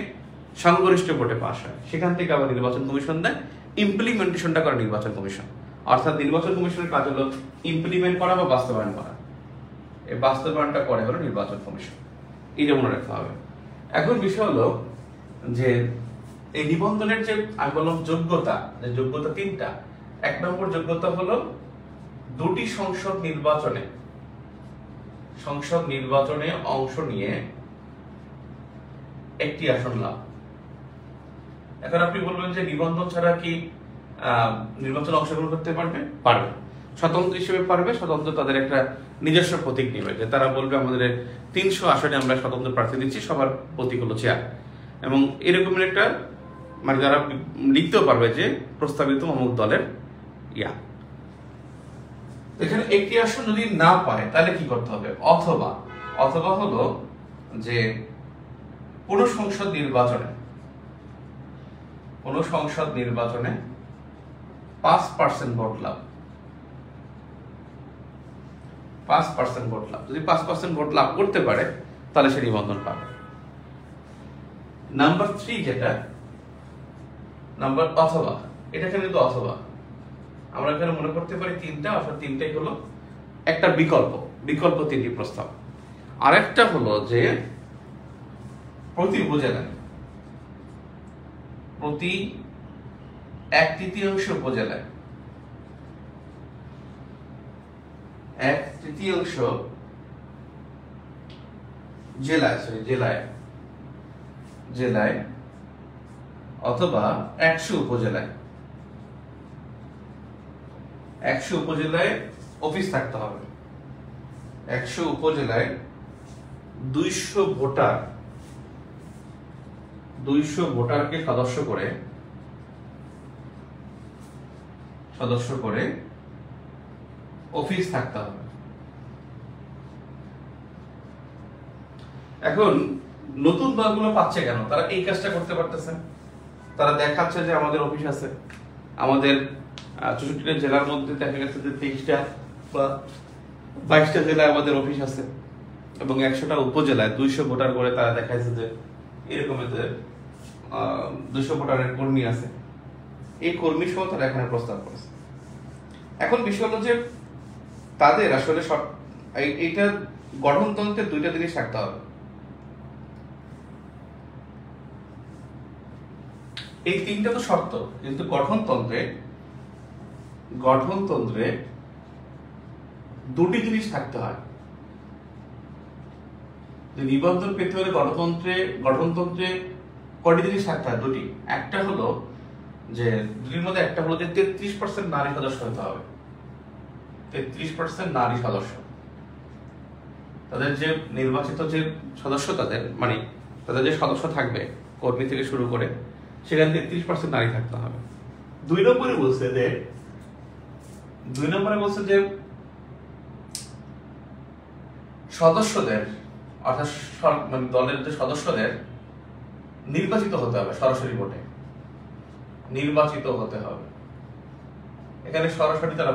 সংখ্যাগরিষ্ঠ ভোটে পাস হয়। সেখান থেকে আবার নির্বাচন কমিশন দেয়। ইমপ্লিমেন্টেশনটা করে নির্বাচন কমিশন। অর্থাৎ নির্বাচন কমিশনের কাজ হলো ইমপ্লিমেন্ট করা বা বাস্তবায়ন করা। এই বাস্তবায়নটা করে হলো নির্বাচন কমিশন। এটা মনে রাখতে হবে। এখন বিষয় হলো যে এই নিবন্ধনের যে আমি বললাম যোগ্যতা, যে যোগ্যতা তিনটা। 1 নম্বর যোগ্যতা হলো 2টি সংসদ নির্বাচনে অংশ নিয়ে 1টি আসন লাভ। এখন আপনি বলবেন যে নিবন্ধন ছাড়া কি নির্বাচনে অংশগ্রহণ করতে পারবে? স্বতন্ত্র হিসেবে পারবে। স্বতন্ত্র তাদের একটা নিজস্ব প্রতীক নেবে, যে তারা বলবে আমাদের 300 আসনে আমরা স্বতন্ত্র প্রার্থী দিচ্ছি, সবার প্রতীক হলো চেয়ার। এবং এরকমের একটা মানে যারা লিখতেও পারবে যে প্রস্তাবিত অমুক দলের এখানে 1টি আসন যদি না পায় তাহলে কি করতে হবে? অথবা হলো যে কোনো সংসদ নির্বাচনে 5% ভোট লাভ। 5% ভোট লাভ। যদি 5% ভোট লাভ করতে পারে তাহলে সে নিবন্ধন পাবে। নাম্বার 3 যেটা অথবা, এটা কিন্তু অথবা আমরা এখানে মনে করতে পারি 3টা, অর্থাৎ 3টাই হলো একটা বিকল্প 3টি প্রস্তাব। আরেকটা হলো যে প্রতি উপজেলায়, প্রতি 1/3 উপজেলায় 1/3 জেলায় অথবা 100 উপজেলায় অফিস থাকতে হবে। 100 উপজেলায় 200 ভোটারকে সদস্য করে অফিস থাকতে হবে। এখন নতুন দলগুলো পাচ্ছে কেন? তারা এই কাজটা করতে পারতেছে। তারা দেখাচ্ছে যে আমাদের অফিস আছে, আমাদের 64টা জেলার মধ্যে দেখা গেছে যে 23টা বা 22টা জেলায় আমাদের অফিস আছে এবং 100টা উপজেলায় 200 ভোটার করে তারা দেখাইছে যে এরকম 200 ভোটারের কর্মী আছে। এই কর্মী সহ তারা এখানে প্রস্তাব করেছে। এখন বিষয় হলো যে তাদের আসলে এইটা গঠনতন্ত্রে দুইটা জিনিস থাকতে হবে। এই তিনটা তো শর্ত, কিন্তু গঠনতন্ত্রে দুটি জিনিস থাকতে হয়। যে নিবন্ধন পেতে হলে গঠনতন্ত্রে কয়টি জিনিস থাকতে হয়? দুটি। একটা হলো যে দুটির মধ্যে একটা হলো যে 33% নারী সদস্য হতে হবে। 33% নারী সদস্য, তাদের যে নির্বাচিত যে সদস্য, তাদের যে সদস্য থাকবে কর্মী থেকে শুরু করে, সেখানে 33% নারী থাকতে হবে। 2 নম্বরে বলছে যে সদস্যদের অর্থাৎ দলের যে সদস্যদের নির্বাচিত হতে হবে, সরাসরি ভোটে নির্বাচিত হতে হবে। এখানে সরাসরি তারা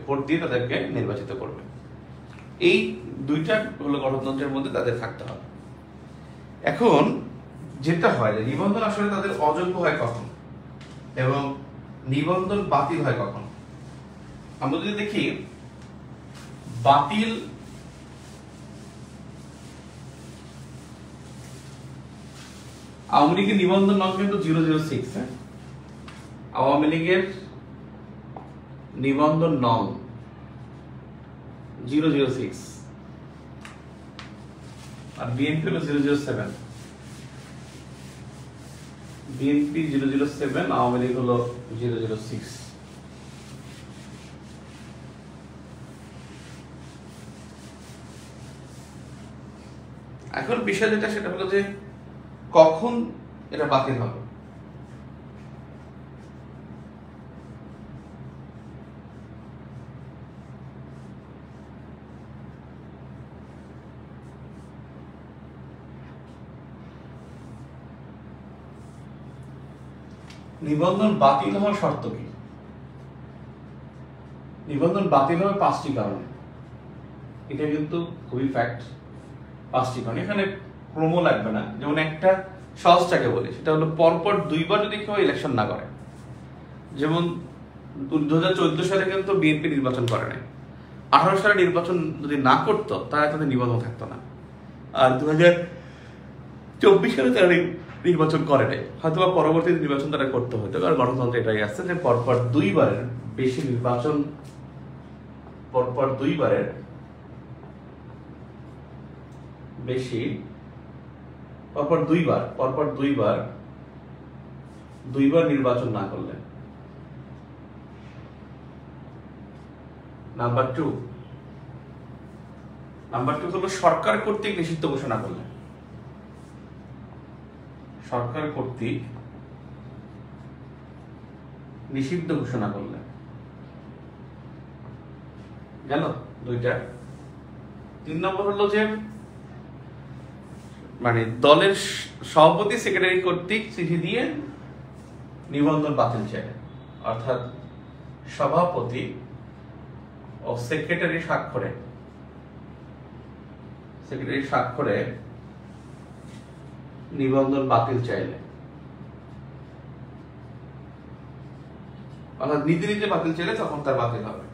ভোট দিয়ে তাদেরকে নির্বাচিত করবে। এই দুইটা হলো গণতন্ত্রের মধ্যে তাদের থাকতে হবে। এখন যেটা হয় যে নিবন্ধন আসলে তাদের অযোগ্য হয় কখন এবং নিবন্ধন বাতিল হয় কখন? আমরা যদি দেখি, বাতিল আওয়ামী লীগের নিবন্ধন নং কিন্তু 006, আওয়ামী লীগের নিবন্ধন নং 006 আর বিএনপি হলো 007। বিএনপি 007, আওয়ামী লীগ হলো 006। এখন বিষয় যেটা সেটা হলো যে কখন এটা বাতিল হবে। নিবন্ধন বাতিল হওয়ার শর্ত কি? নিবন্ধন বাতিল হবে 5টি কারণে। এটা কিন্তু খুবই ফ্যাক্ট। 5টি কারণ, এখানে ক্রম লাগবে না। যেমন একটা সহজটাকে বলি, সেটা হলো পরপর 2বার যদি কেউ ইলেকশন না করে। যেমন 2014 সালে কিন্তু বিএনপি নির্বাচন করে নাই। 18 সালে নির্বাচন যদি না করতো তাহলে তাদের নিবন্ধন থাকতো না। আর 2024 সালে তারা নির্বাচন করে নাই, হয়তো বা পরবর্তী নির্বাচন তারা করতে হতো। কারণ গণতন্ত্র এটাই আসছে যে পরপর 2বারের বেশি নির্বাচন, পরপর 2বারের বেশি, পরপর 2বার নির্বাচন না করলে। নাম্বার 2 হলো সরকার কর্তৃক নিষিদ্ধ ঘোষণা করলে। সরকার কর্তৃক নিষিদ্ধ ঘোষণা করলে গেল 2টা। 3 নম্বর হলো যে দলের সভাপতি সেক্রেটারি কর্তৃক চিঠি দিয়ে নিবন্ধন বাতিল চায়, অর্থাৎ সভাপতি ও সেক্রেটারি স্বাক্ষরে নিবন্ধন বাতিল চাইলে, অর্থাৎ নিজে নিজে বাতিল চাইলে তখন তার বাতিল হবে।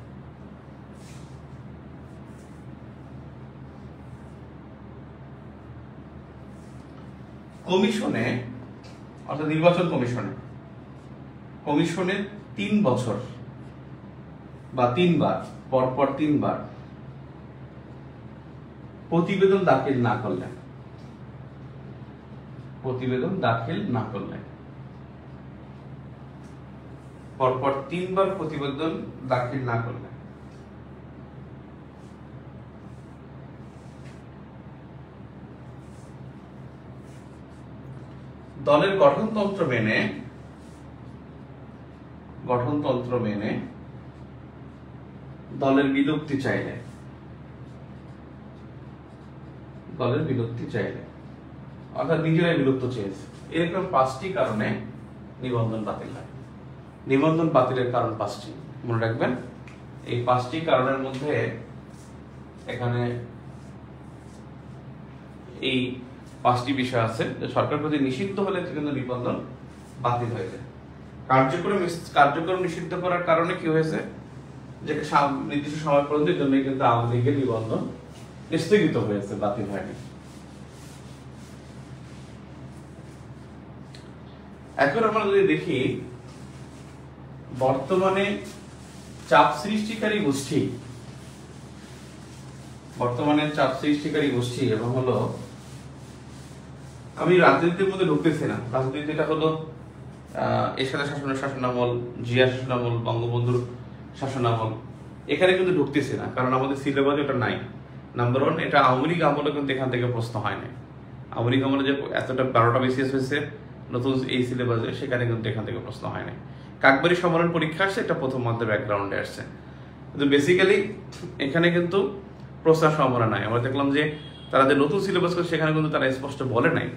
কমিশনে, অর্থাৎ নির্বাচন কমিশনে 3 বছর বা 3বার, পরপর 3বার প্রতিবেদন দাখিল না করলে, পরপর 3বার প্রতিবেদন দাখিল না করলে দলের গঠনতন্ত্র মেনে দলের বিলুপ্তি চাইলে, অর্থাৎ নিজেরাই বিলুপ্ত চেয়েছে, এরকম 5টি কারণে নিবন্ধন বাতিল হয়। নিবন্ধন বাতিলের কারণ 5টি, মনে রাখবেন। এই 5টি কারণের মধ্যে এখানে এই 5টি বিষয় আছে যে সরকার প্রতি নিষিদ্ধ হলে কিন্তু নিবন্ধন বাতিল হয়ে যায়। কার্যক্রম নিষিদ্ধ করার কারণে কি হয়েছে, যে নির্দিষ্ট সময় পর্যন্ত জন্য কিন্তু আওয়ামী লীগের নিবন্ধন স্থগিত হয়েছে, বাতিল হয়নি। এখন আমরা যদি দেখি বর্তমানে চাপ সৃষ্টিকারী গোষ্ঠী এবং হলো, আমি রাজনীতির মধ্যে ঢুকতেছি না, রাজনীতিটা হলো এরশাদের শাসনামল, জিয়া শাসনামল, বঙ্গবন্ধুর শাসনামল, এখানে কিন্তু ঢুকতেছি না, কারণ আমাদের সিলেবাসে ওটা নাই। নাম্বার 1, এটা আওয়ামী লীগ আমলে কিন্তু এখান থেকে প্রশ্ন হয় না। আওয়ামী লীগ আমলে যে এতটা 12টা বিসিএস হয়েছে নতুন এই সিলেবাসে, সেখানে কিন্তু এখান থেকে প্রশ্ন হয় না। কাকবাড়ি সম্মেলন পরীক্ষা আসছে, এটা প্রথম মাধ্যমিক ব্যাকগ্রাউন্ডে আসছে, কিন্তু বেসিক্যালি এখানে কিন্তু প্রশ্নের সম্ভাবনা নাই। আমরা দেখলাম যে তারা যে নতুন সিলেবাস করে সেখানে কিন্তু তারা স্পষ্ট বলে নাই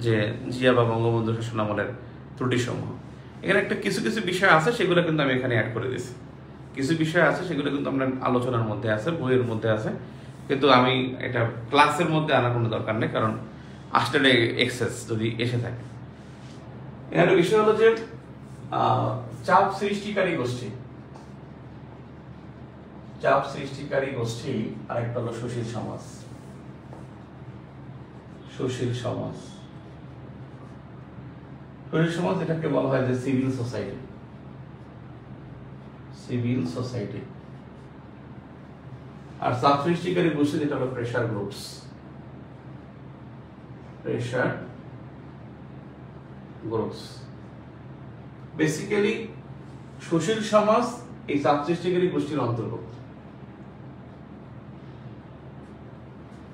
যে জিয়া বা বঙ্গবন্ধু শাসনামলের ত্রুটি সমূহ। এখানে একটা কিছু বিষয় আছে, সেগুলো কিন্তু আমি এখানে অ্যাড করে দিয়েছি। কিছু বিষয় আছে সেগুলো কিন্তু আপনার আলোচনার মধ্যে আছে, বইয়ের মধ্যে আছে, কিন্তু আমি এটা ক্লাসের মধ্যে আনার কোনো দরকার নেই, কারণ আসলে এক্সেস যদি এসে থাকে। এখানে বিষয় হলো যে চাপ সৃষ্টিকারী গোষ্ঠী, আরেকটা হলো সুশীল সমাজ, এটাকে বলা হয় যে সিভিল সোসাইটি। আর চাপ সৃষ্টিকারী গোষ্ঠী যেটা হলো প্রেশার গ্রুপস। বেসিক্যালি সুশীল সমাজ এই চাপ সৃষ্টিকারী গোষ্ঠীর অন্তর্ভুক্ত।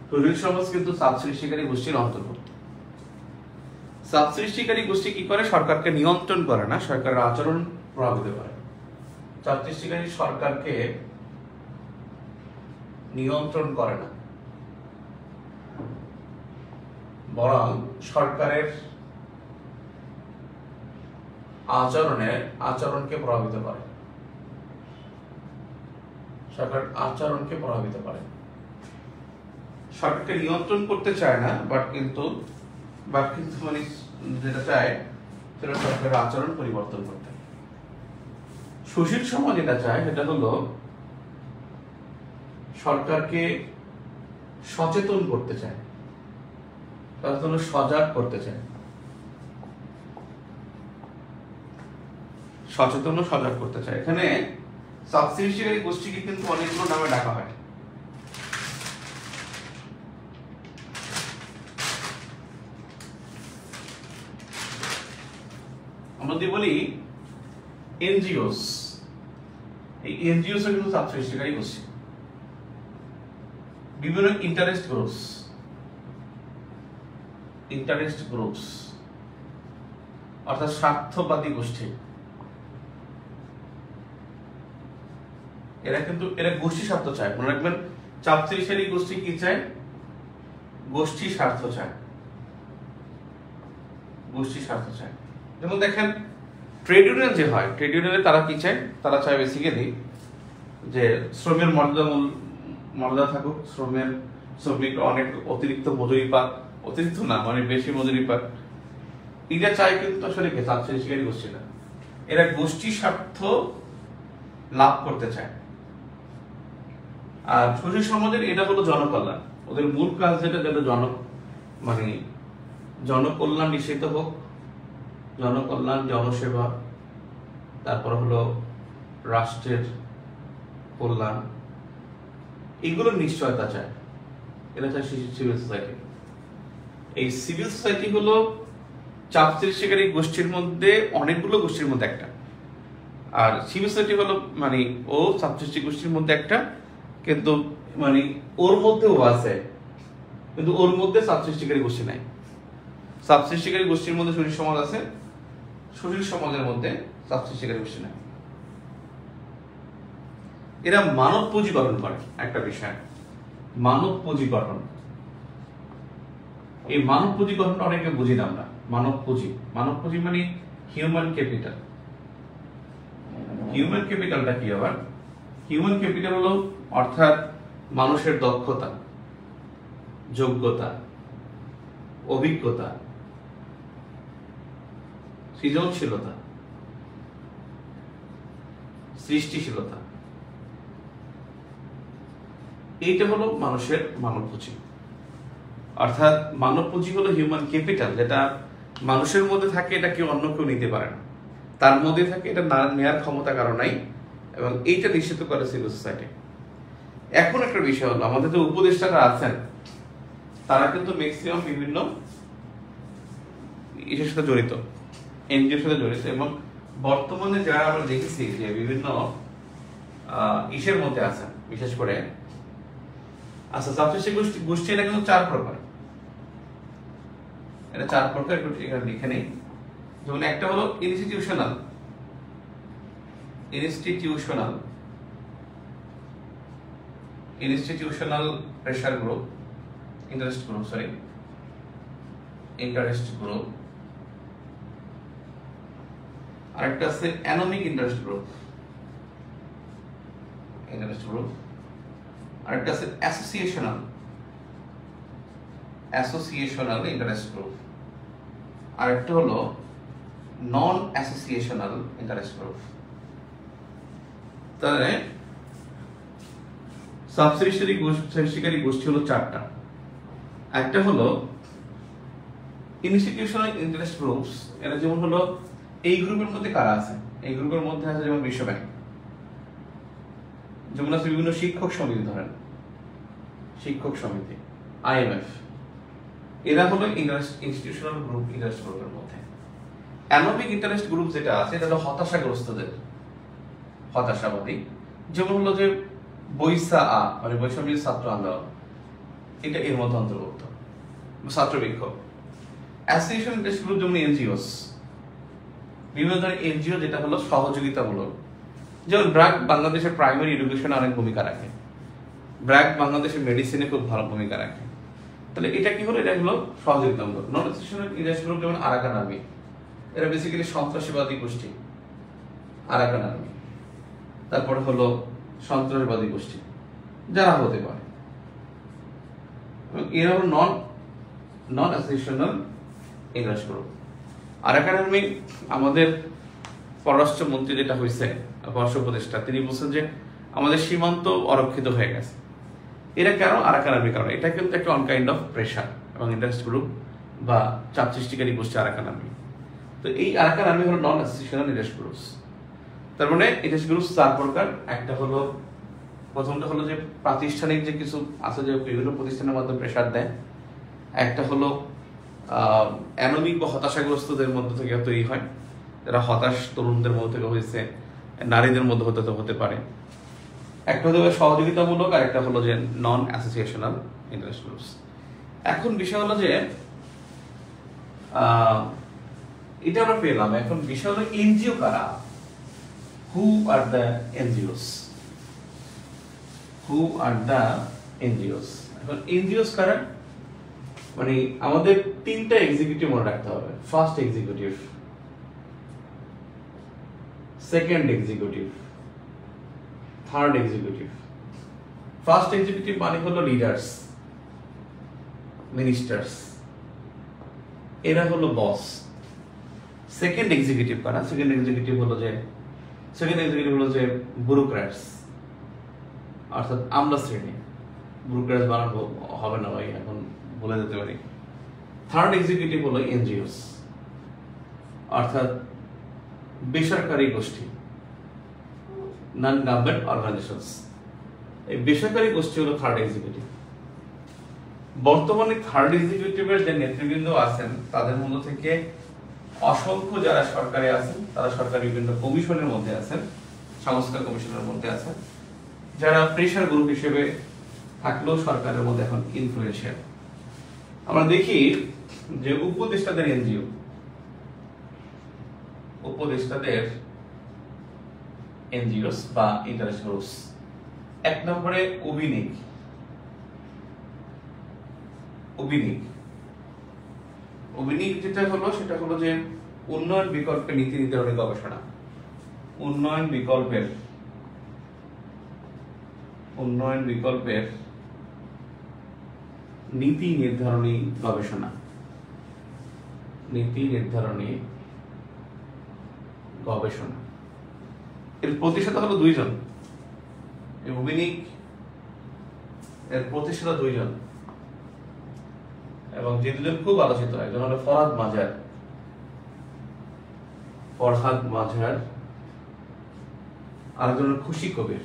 সুশীল সমাজ কিন্তু চাপ সৃষ্টিকারী গোষ্ঠীর অন্তর্ভুক্ত। চাপ সৃষ্টিকারী গোষ্ঠী কি করে? সরকারকে নিয়ন্ত্রণ করে না, সরকারের আচরণ প্রভাবিত করে। চাপ সৃষ্টিকারী সরকারকে নিয়ন্ত্রণ করে না, বরং সরকারের আচরণকে প্রভাবিত করে। সরকারকে নিয়ন্ত্রণ করতে চায় না, বাট কিন্তু মানে যেটা চায় সেটা সরকারের আচরণ পরিবর্তন করতে। সুশীল সমাজ যেটা চায় সেটা হলো সরকারকে সচেতন করতে চায়, তার জন্য সজাগ করতে চায়, এখানে চাপ সৃষ্টিকারী গোষ্ঠীকে কিন্তু অনেকগুলো নামে ডাকা হয়। আমরা যদি বলি এনজিওস, এই এনজিওস কিন্তু চাপ সৃষ্টিকারী গোষ্ঠী। বিভিন্ন ইন্টারেস্ট গ্রুপস অর্থাৎ স্বার্থবাদী গোষ্ঠী, এরা গোষ্ঠী স্বার্থ চায়। মনে রাখবেন, চাপ সৃষ্টিকারী গোষ্ঠী কি চায়? গোষ্ঠী স্বার্থ চায়। যেমন দেখেন ট্রেড ইউনিয়ন যে হয়, ট্রেড ইউনিয়নে তারা কি চায়? তারা চায় বেসিক্যালি যে শ্রমের মর্যাদা থাকুক, শ্রমিক অনেক অতিরিক্ত মজুরি পাক, অতিরিক্ত না মানে বেশি মজুরি পাক। এটা চায় কিন্তু আসলে চাপ সৃষ্টিকারী গোষ্ঠী না, এরা গোষ্ঠী স্বার্থ লাভ করতে চায়। আর সুশীল সমাজের এটা হলো জনকল্যাণ, ওদের মূল কাজ যেটা মানে জনকল্যাণ নিশ্চিত হোক, জনকল্যাণ, জনসেবা, তারপর হলো রাষ্ট্রের কল্যাণ, এগুলোর নিশ্চয়তা চায়। এটা চায় সিভিল সোসাইটি। এই সিভিল সোসাইটি হলো চাপ সৃষ্টিকারী গোষ্ঠীর মধ্যে অনেকগুলো গোষ্ঠীর মধ্যে একটা, আর সিভিল সোসাইটি হলো মানে ও চাপ সৃষ্টি গোষ্ঠীর মধ্যে একটা, কিন্তু মানে ওর মধ্যেও আছে, কিন্তু ওর মধ্যে চাপ সৃষ্টিকারী গোষ্ঠী নাই। চাপ সৃষ্টিকারী গোষ্ঠীর মধ্যে সুশীল সমাজ আছে, সুশীল সমাজের মধ্যে চাপ সৃষ্টিকারী গোষ্ঠী নাই। এরা মানব পুঁজি গঠন করে। একটা বিষয়, মানব পুঁজি গঠন। এই মানব পুঁজি গঠনটা অনেকে বুঝি না আমরা। মানব পুঁজি মানে হিউম্যান ক্যাপিটাল। হিউম্যান ক্যাপিটালটা কি আবার? হিউম্যান ক্যাপিটাল হলো অর্থাৎ মানুষের দক্ষতা, যোগ্যতা, অভিজ্ঞতা, সৃজনশীলতা, সৃষ্টিশীলতা, এইটা হলো মানুষের মানব পুঁজি। অর্থাৎ মানব পুঁজি হলো হিউম্যান ক্যাপিটাল, যেটা মানুষের মধ্যে থাকে, এটা কেউ অন্য কেউ নিতে পারে না, তার মধ্যে থাকে, এটা নেওয়ার ক্ষমতা কারো নাই, এবং এইটা নিশ্চিত করে সিভিল সোসাইটি। এখন একটা বিষয় হলো, আমাদের যে উপদেষ্টারা আছেন তারা কিন্তু ম্যাক্সিমাম বিভিন্ন ইসের সাথে জড়িত, এনজিওর সাথে জড়িত, এবং বর্তমানে যারা আমরা দেখেছি যে বিভিন্ন ইসের মধ্যে আছেন, বিশেষ করে আচ্ছা সাবসৃষ্টি গোষ্ঠী, এটা কিন্তু 4 প্রকার, এটা 4 প্রকার, একটু এখানে লিখে নেই। যেমন একটা হলো institutional pressure group, interest group. আরেকটা আছে অ্যানোমিক ইন্টারেস্ট গ্রুপ। আরেকটা আছে অ্যাসোসিয়েশনাল ইন্টারেস্ট গ্রুপ। আরেকটা হলো নন অ্যাসোসিয়েশনাল ইন্টারেস্ট গ্রুপ। তাহলে সৃষ্টিকারী গোষ্ঠী হলো 4টা। একটা হলো ইনস্টিটিউশনাল ইন্টারেস্ট গ্রুপস, এরা যেমন হলো এই গ্রুপের মধ্যে কারা আছে? এই গ্রুপের মধ্যে আছে যেমন বিশ্ব ব্যাংক, যেমন আছে বিভিন্ন শিক্ষক সমিতি, ধরেন শিক্ষক সমিতি, IMF, এরা হলো ইনস্টিটিউশনাল গ্রুপ, ইন্টারেস্ট গ্রুপের মধ্যে। অ্যানোমিক ইন্টারেস্ট গ্রুপ যেটা আছে, এটা হলো হতাশাগ্রস্তদের, হতাশাবাদী, যেমন হলো যে মানে বৈষম্য ছাত্র আন্দোলন, এটা এর মধ্যে অন্তর্ভুক্ত, ছাত্র বিক্ষোভ। অ্যাসোসিয়েশন ইন্টারেস্ট গ্রুপ যেমন এনজিওস, বিভিন্ন ধরনের এনজিও যেটা হলো সহযোগিতামূলক, যেমন ব্র্যাক বাংলাদেশের প্রাইমারি এডুকেশনে অনেক ভূমিকা রাখে, ব্র্যাক বাংলাদেশের মেডিসিনে খুব ভালো ভূমিকা রাখে। তাহলে এটা কি হলো? এটা হলো সহযোগিতামূলক। নন অ্যাসোসিয়েশনাল ইন্টারেস্ট গ্রুপ যেমন আরাকান আর্মি, এরা বেসিক্যালি সন্ত্রাসবাদী গোষ্ঠী, আরাকান আর্মি। তারপরে হলো সন্ত্রাসবাদী গোষ্ঠী যারা হতে পারে, এরা হলো নন অ্যাসোসিয়েশনাল ইন্টারেস্ট গ্রুপ। আরাকান আর্মি, আমাদের পররাষ্ট্রমন্ত্রী যেটা হয়েছে, পররাষ্ট্র উপদেষ্টা, তিনি বলছেন যে আমাদের সীমান্ত অরক্ষিত হয়ে গেছে। এরা কেন? আরাকান আর্মি কারণ এটা কিন্তু একটা অন কাইন্ড অফ প্রেশার এবং ইন্টারেস্ট গ্রুপ বা চাপ সৃষ্টিকারী গোষ্ঠী আরাকান আর্মি। তো এই আরাকান আর্মি হলো নন অ্যাসোসিয়েশনাল ইন্টারেস্ট গ্রুপস। তার মানে ইন্টারেস্ট গ্রুপস 4 প্রকার। একটা হলো, প্রথমটা হলো যে প্রাতিষ্ঠানিক যে কিছু আছে, যে বিভিন্ন প্রতিষ্ঠানের মাধ্যমে প্রেশার দেয়। একটা হলো অ্যানোমিক বা হতাশাগ্রস্তদের মধ্যে থেকে তৈরি হয়, যারা হতাশ তরুণদের মধ্যে থেকে হয়েছে, নারীদের মধ্যে হতে পারে। একটা হতে পারে সহযোগিতামূলক, আর একটা হলো যে নন অ্যাসোসিয়েশনাল ইন্টারেস্ট গ্রুপস। এখন বিষয় হলো যে এটা আমরা পেলাম। এখন বিষয় হলো এনজিও কারা, হু আর দ্য এনজিওস, এখন এনজিওস কারা? মানে আমাদের 3টা এক্সিকিউটিভ মনে রাখতে হবে। First executive, second executive, third executive. First executive মানে হলো লিডার্স, মিনিস্টার্স, এরা হলো বস। সেকেন্ড এক্সিকিউটিভ কারা? সেকেন্ড এক্সিকিউটিভ হলো যে ব্যুরোক্র্যাটস, অর্থাৎ আমলা শ্রেণী। ব্যুরোক্র্যাটস বানানো হবে না ভাই, এখন বলে যেতে পারি। থার্ড এক্সিকিউটিভ হলো এনজিওস, অর্থাৎ বেসরকারি গোষ্ঠী, নন গভর্নমেন্ট অর্গানাইজেশনস। এই বেসরকারি গোষ্ঠী হলো থার্ড এক্সিকিউটিভ। বর্তমানে থার্ড এক্সিকিউটিভের যে নেতৃবৃন্দ আছেন, তাদের মধ্য থেকে অসংখ্য যারা সরকারে আছেন, তারা সরকারি বিভিন্ন কমিশনের মধ্যে আছেন, সংস্কার কমিশনের মধ্যে আছেন, যারা প্রেশার গ্রুপ হিসেবে থাকলেও সরকারের মধ্যে এখন ইনফ্লুয়েন্সিয়াল। আমরা দেখি যে উপদেষ্টাদের এনজিও, এনজিওস বা ইন্টারেস্ট গ্রুপস। 1 নম্বরে অভিনিক যেটা হলো, সেটা হলো যে উন্নয়ন বিকল্পে নীতি নির্ধারণী গবেষণা। উন্নয়ন বিকল্পের নীতি নির্ধারণী গবেষণা। এর প্রতিষ্ঠাতা হলো দুইজন, অভিনিক এর প্রতিষ্ঠাতা দুইজন, এবং যে দুজন খুব আলোচিত, একজন হলো ফরহাদ মাঝার, আরেকজন খুশি কবির।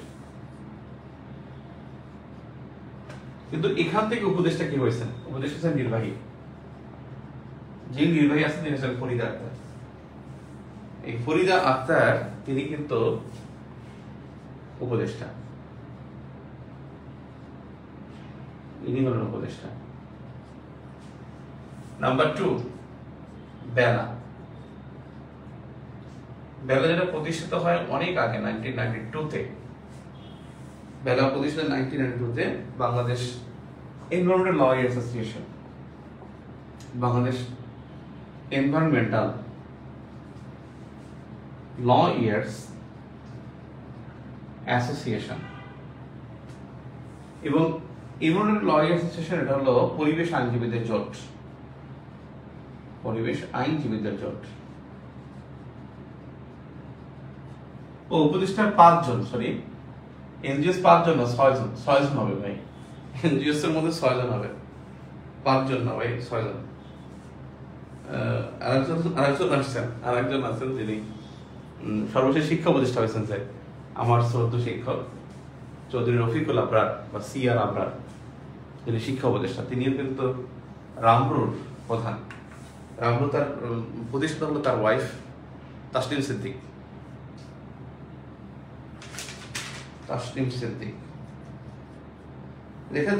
কিন্তু এখান থেকে উপদেশটা কি হয়েছেন? উপদেশ হচ্ছেন নির্বাহী। যে নির্বাহী আছেন তিনি হচ্ছেন ফরিদা আক্তার। এই ফরিদা আক্তার তিনি কিন্তু উপদেষ্টা, ইনি হলেন উপদেষ্টা। নাম্বার 2, বেলা যেটা প্রতিষ্ঠিত হয় অনেক আগে 1992-তে। বেলা প্রতিষ্ঠিত 1992-তে বাংলাদেশ এনভায়রনমেন্টাল ল অ্যাসোসিয়েশন, বাংলাদেশ এনভায়রনমেন্টাল ল ইয়ার্স অ্যাসোসিয়েশন। এবং এনভায়রনমেন্টাল ল অ্যাসোসিয়েশন এটা হলো পরিবেশ আইনজীবীদের জোট। ও উপদেষ্টা 5 জন, সরি এনজিওস 5 জন না 6 জন হবে ভাই। এনজিওস এর মধ্যে 6 জন হবে, 5 জন না ভাই, 6 জন। আরেকজন আছেন যিনি সর্বশেষ শিক্ষা উপদেষ্টা হয়েছেন, যে আমার শ্রদ্ধেয় শিক্ষক চৌধুরী রফিকুল আবরার বা সিআর আবরার, যিনি শিক্ষা উপদেষ্টা, তিনিও কিন্তু রামরুর প্রধান। রামরু তার প্রতিষ্ঠাতা হলো তার ওয়াইফ তাসনিম সিদ্দিক।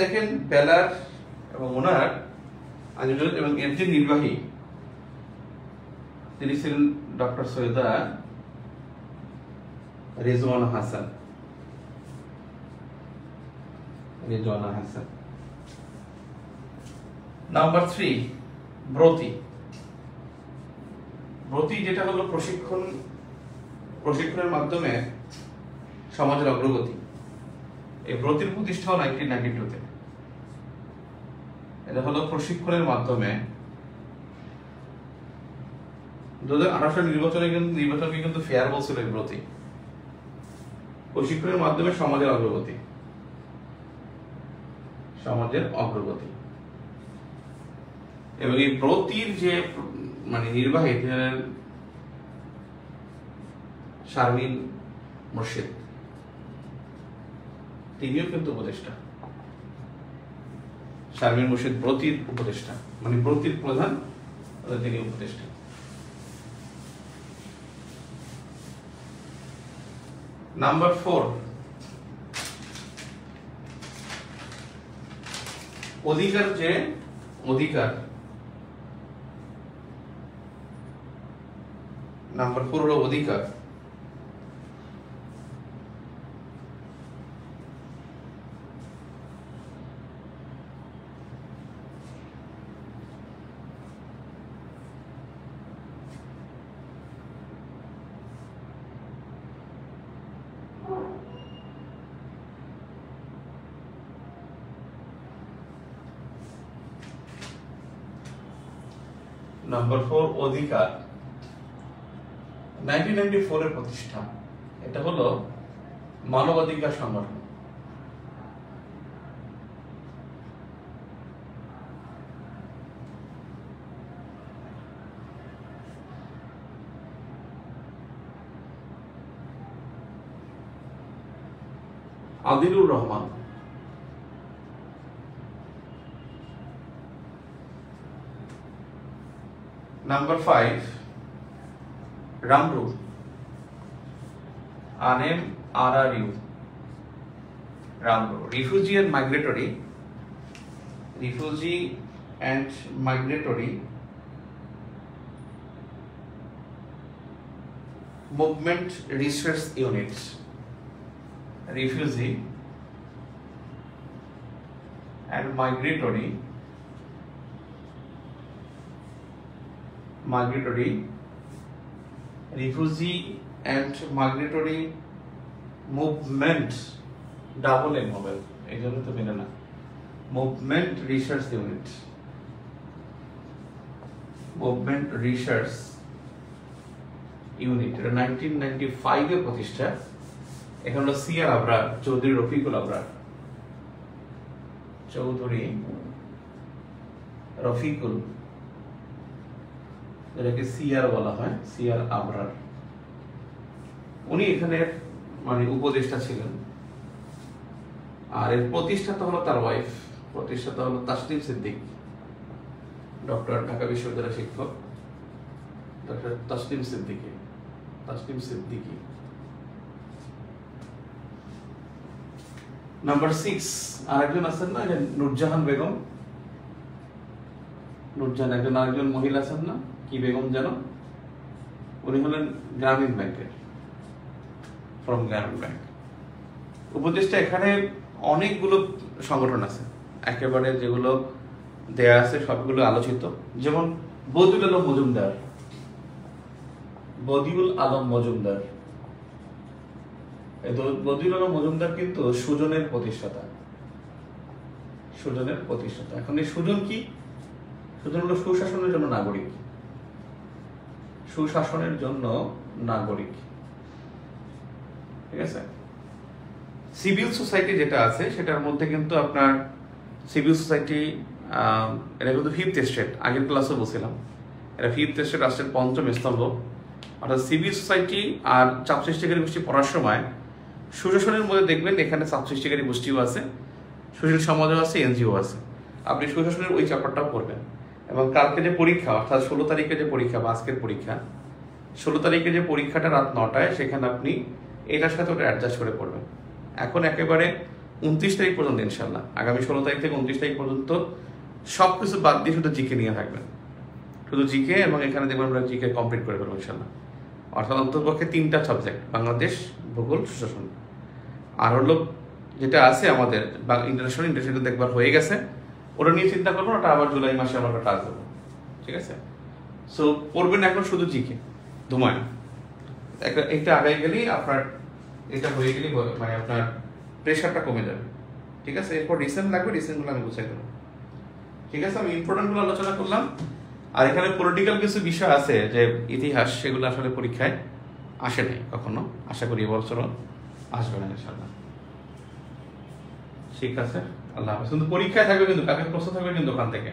দেখেন বেলার এবং ওনার এবং এর যে নির্বাহী তিনি ছিলেন ডক্টর সৈয়দা রেজওয়ানা হাসান। নাম্বার 3, ব্রতি যেটা হলো প্রশিক্ষণের মাধ্যমে সমাজের অগ্রগতি। এই ব্রতির প্রতিষ্ঠা 1992-তে। এটা হলো প্রশিক্ষণের মাধ্যমে 2018 নির্বাচনকে কিন্তু ফেয়ার বলছিল এই ব্রতি। প্রশিক্ষণের মাধ্যমে সমাজের অগ্রগতি। এবং এই ব্রতির যে নির্বাহী শারমিন মুর্শিদ, তিনিও কিন্তু উপদেষ্টা। শারমিন মুর্শিদ ব্রতির উপদেষ্টা, ব্রতির প্রধান, তিনি উপদেষ্টা। নাম্বার 4, অধিকার। নাম্বার 4 হলো অধিকার। নাম্বার 4 অধিকার 1994 এর প্রতিষ্ঠা। এটা হলো মানবাধিকার সংগঠন। Adilur Rahman, number 5 Ramru, RMRRU, Ramru, refugee and migratory movement research unit. Refugee and migratory refugee and migratory movement, double M হবে, এই জন্য তো মেনে না। Movement research unit, movement research unit, এটা 1995 এ প্রতিষ্ঠা। এখানে হলো সিআর আবরার, চৌধুরী রফিকুল আবরার, চৌধুরী রফিকুল, যেটাকে সিআর বলা হয়, সিআর আবরার। উনি এখানে মানে উপদেষ্টা ছিলেন। আর এর প্রতিষ্ঠাতা হলো তার ওয়াইফ, প্রতিষ্ঠাতা হলো তাসনিম সিদ্দিক, ডক্টর, ঢাকা বিশ্ববিদ্যালয়ের শিক্ষক ডক্টর তাসনিম সিদ্দিকী, তাসনিম সিদ্দিকী। নাম্বার 6 আরেকজন আছেন না, নূরজাহান বেগম, নূরজাহান একজন আরেকজন মহিলা আছেন না, কি বেগম যেন, উনি হলেন গ্রামীণ ব্যাংকের, ফ্রম গ্রামীণ ব্যাংক উপদেষ্টা। এখানে অনেকগুলো সংগঠন আছে, একেবারে যেগুলো দেয়া আছে সবগুলো আলোচিত, যেমন বদিউল আলম মজুমদার, বদিউল আলম মজুমদার। বদিউল আলম মজুমদার কিন্তু সুজনের প্রতিষ্ঠাতা, সুজনের প্রতিষ্ঠাতা। এখন এই সুজন কি? সুজন হলো সুশাসনের জন্য নাগরিক, সুশাসনের জন্য নাগরিক, ঠিক আছে। সিভিল সোসাইটি যেটা আছে সেটার মধ্যে কিন্তু আপনার সিভিল সোসাইটি, এটা কিন্তু 5th স্টেট, আগের ক্লাসে বলছিলাম, এটা 5th স্টেট রাষ্ট্রের 5ম স্তম্ভ। অর্থাৎ সিভিল সোসাইটি আর চাপ সৃষ্টিকারী গোষ্ঠী পড়ার সময় সুশাসনের মধ্যে দেখবেন এখানে চাপ সৃষ্টিকারী গোষ্ঠীও আছে, সুশীল সমাজও আছে, এনজিও আছে। আপনি সুশাসনের ওই চ্যাপ্টারটাও পড়বেন। এবং কালকে যে পরীক্ষা, অর্থাৎ 16 তারিখে যে পরীক্ষা বা আজকের পরীক্ষা, 16 তারিখে যে পরীক্ষাটা রাত 9টায়, সেখানে আপনি এটার সাথে ওটা অ্যাডজাস্ট করে পড়বেন। এখন একেবারে 29 তারিখ পর্যন্ত ইনশাল্লাহ, আগামী 16 তারিখ থেকে 29 তারিখ পর্যন্ত সব কিছু বাদ দিয়ে শুধু জিকে নিয়ে থাকবেন, শুধু জিকে। এবং এখানে দেখবেন আমরা জিকে কমপ্লিট করে ফেলবো ইনশাল্লাহ। অর্থাৎ অন্ততপক্ষে 3টা সাবজেক্ট, বাংলাদেশ, ভূগোল, সুশাসন। আর হলো যেটা আছে আমাদের ইন্টারন্যাশনাল দেখবার হয়ে গেছে, ওটা নিয়ে চিন্তা করবো, ওটা আবার জুলাই মাসে আমরা ক্লাস দেবো, ঠিক আছে। সো পড়বেন এখন শুধু জিকে, ধুমায় একটা আগাই গেলেই আপনার, এটা হয়ে গেলেই মানে আপনার প্রেশারটা কমে যাবে, ঠিক আছে। এরপর রিসেন্ট লাগবে, রিসেন্টগুলো আমি বুঝাই দেবো, ঠিক আছে। আমি ইম্পর্টেন্টগুলো আলোচনা করলাম। আর এখানে পলিটিক্যাল কিছু বিষয় আছে যে ইতিহাস, সেগুলো আসলে পরীক্ষায় আসে নাই কখনো, আশা করি এবছরও আসবে না ইনশাআল্লাহ, ঠিক আছে। আল্লাহ হাফেজ। কিন্তু পরীক্ষায় থাকবে, কিন্তু কালকে প্রশ্ন থাকবে কিন্তু ওখান থেকে।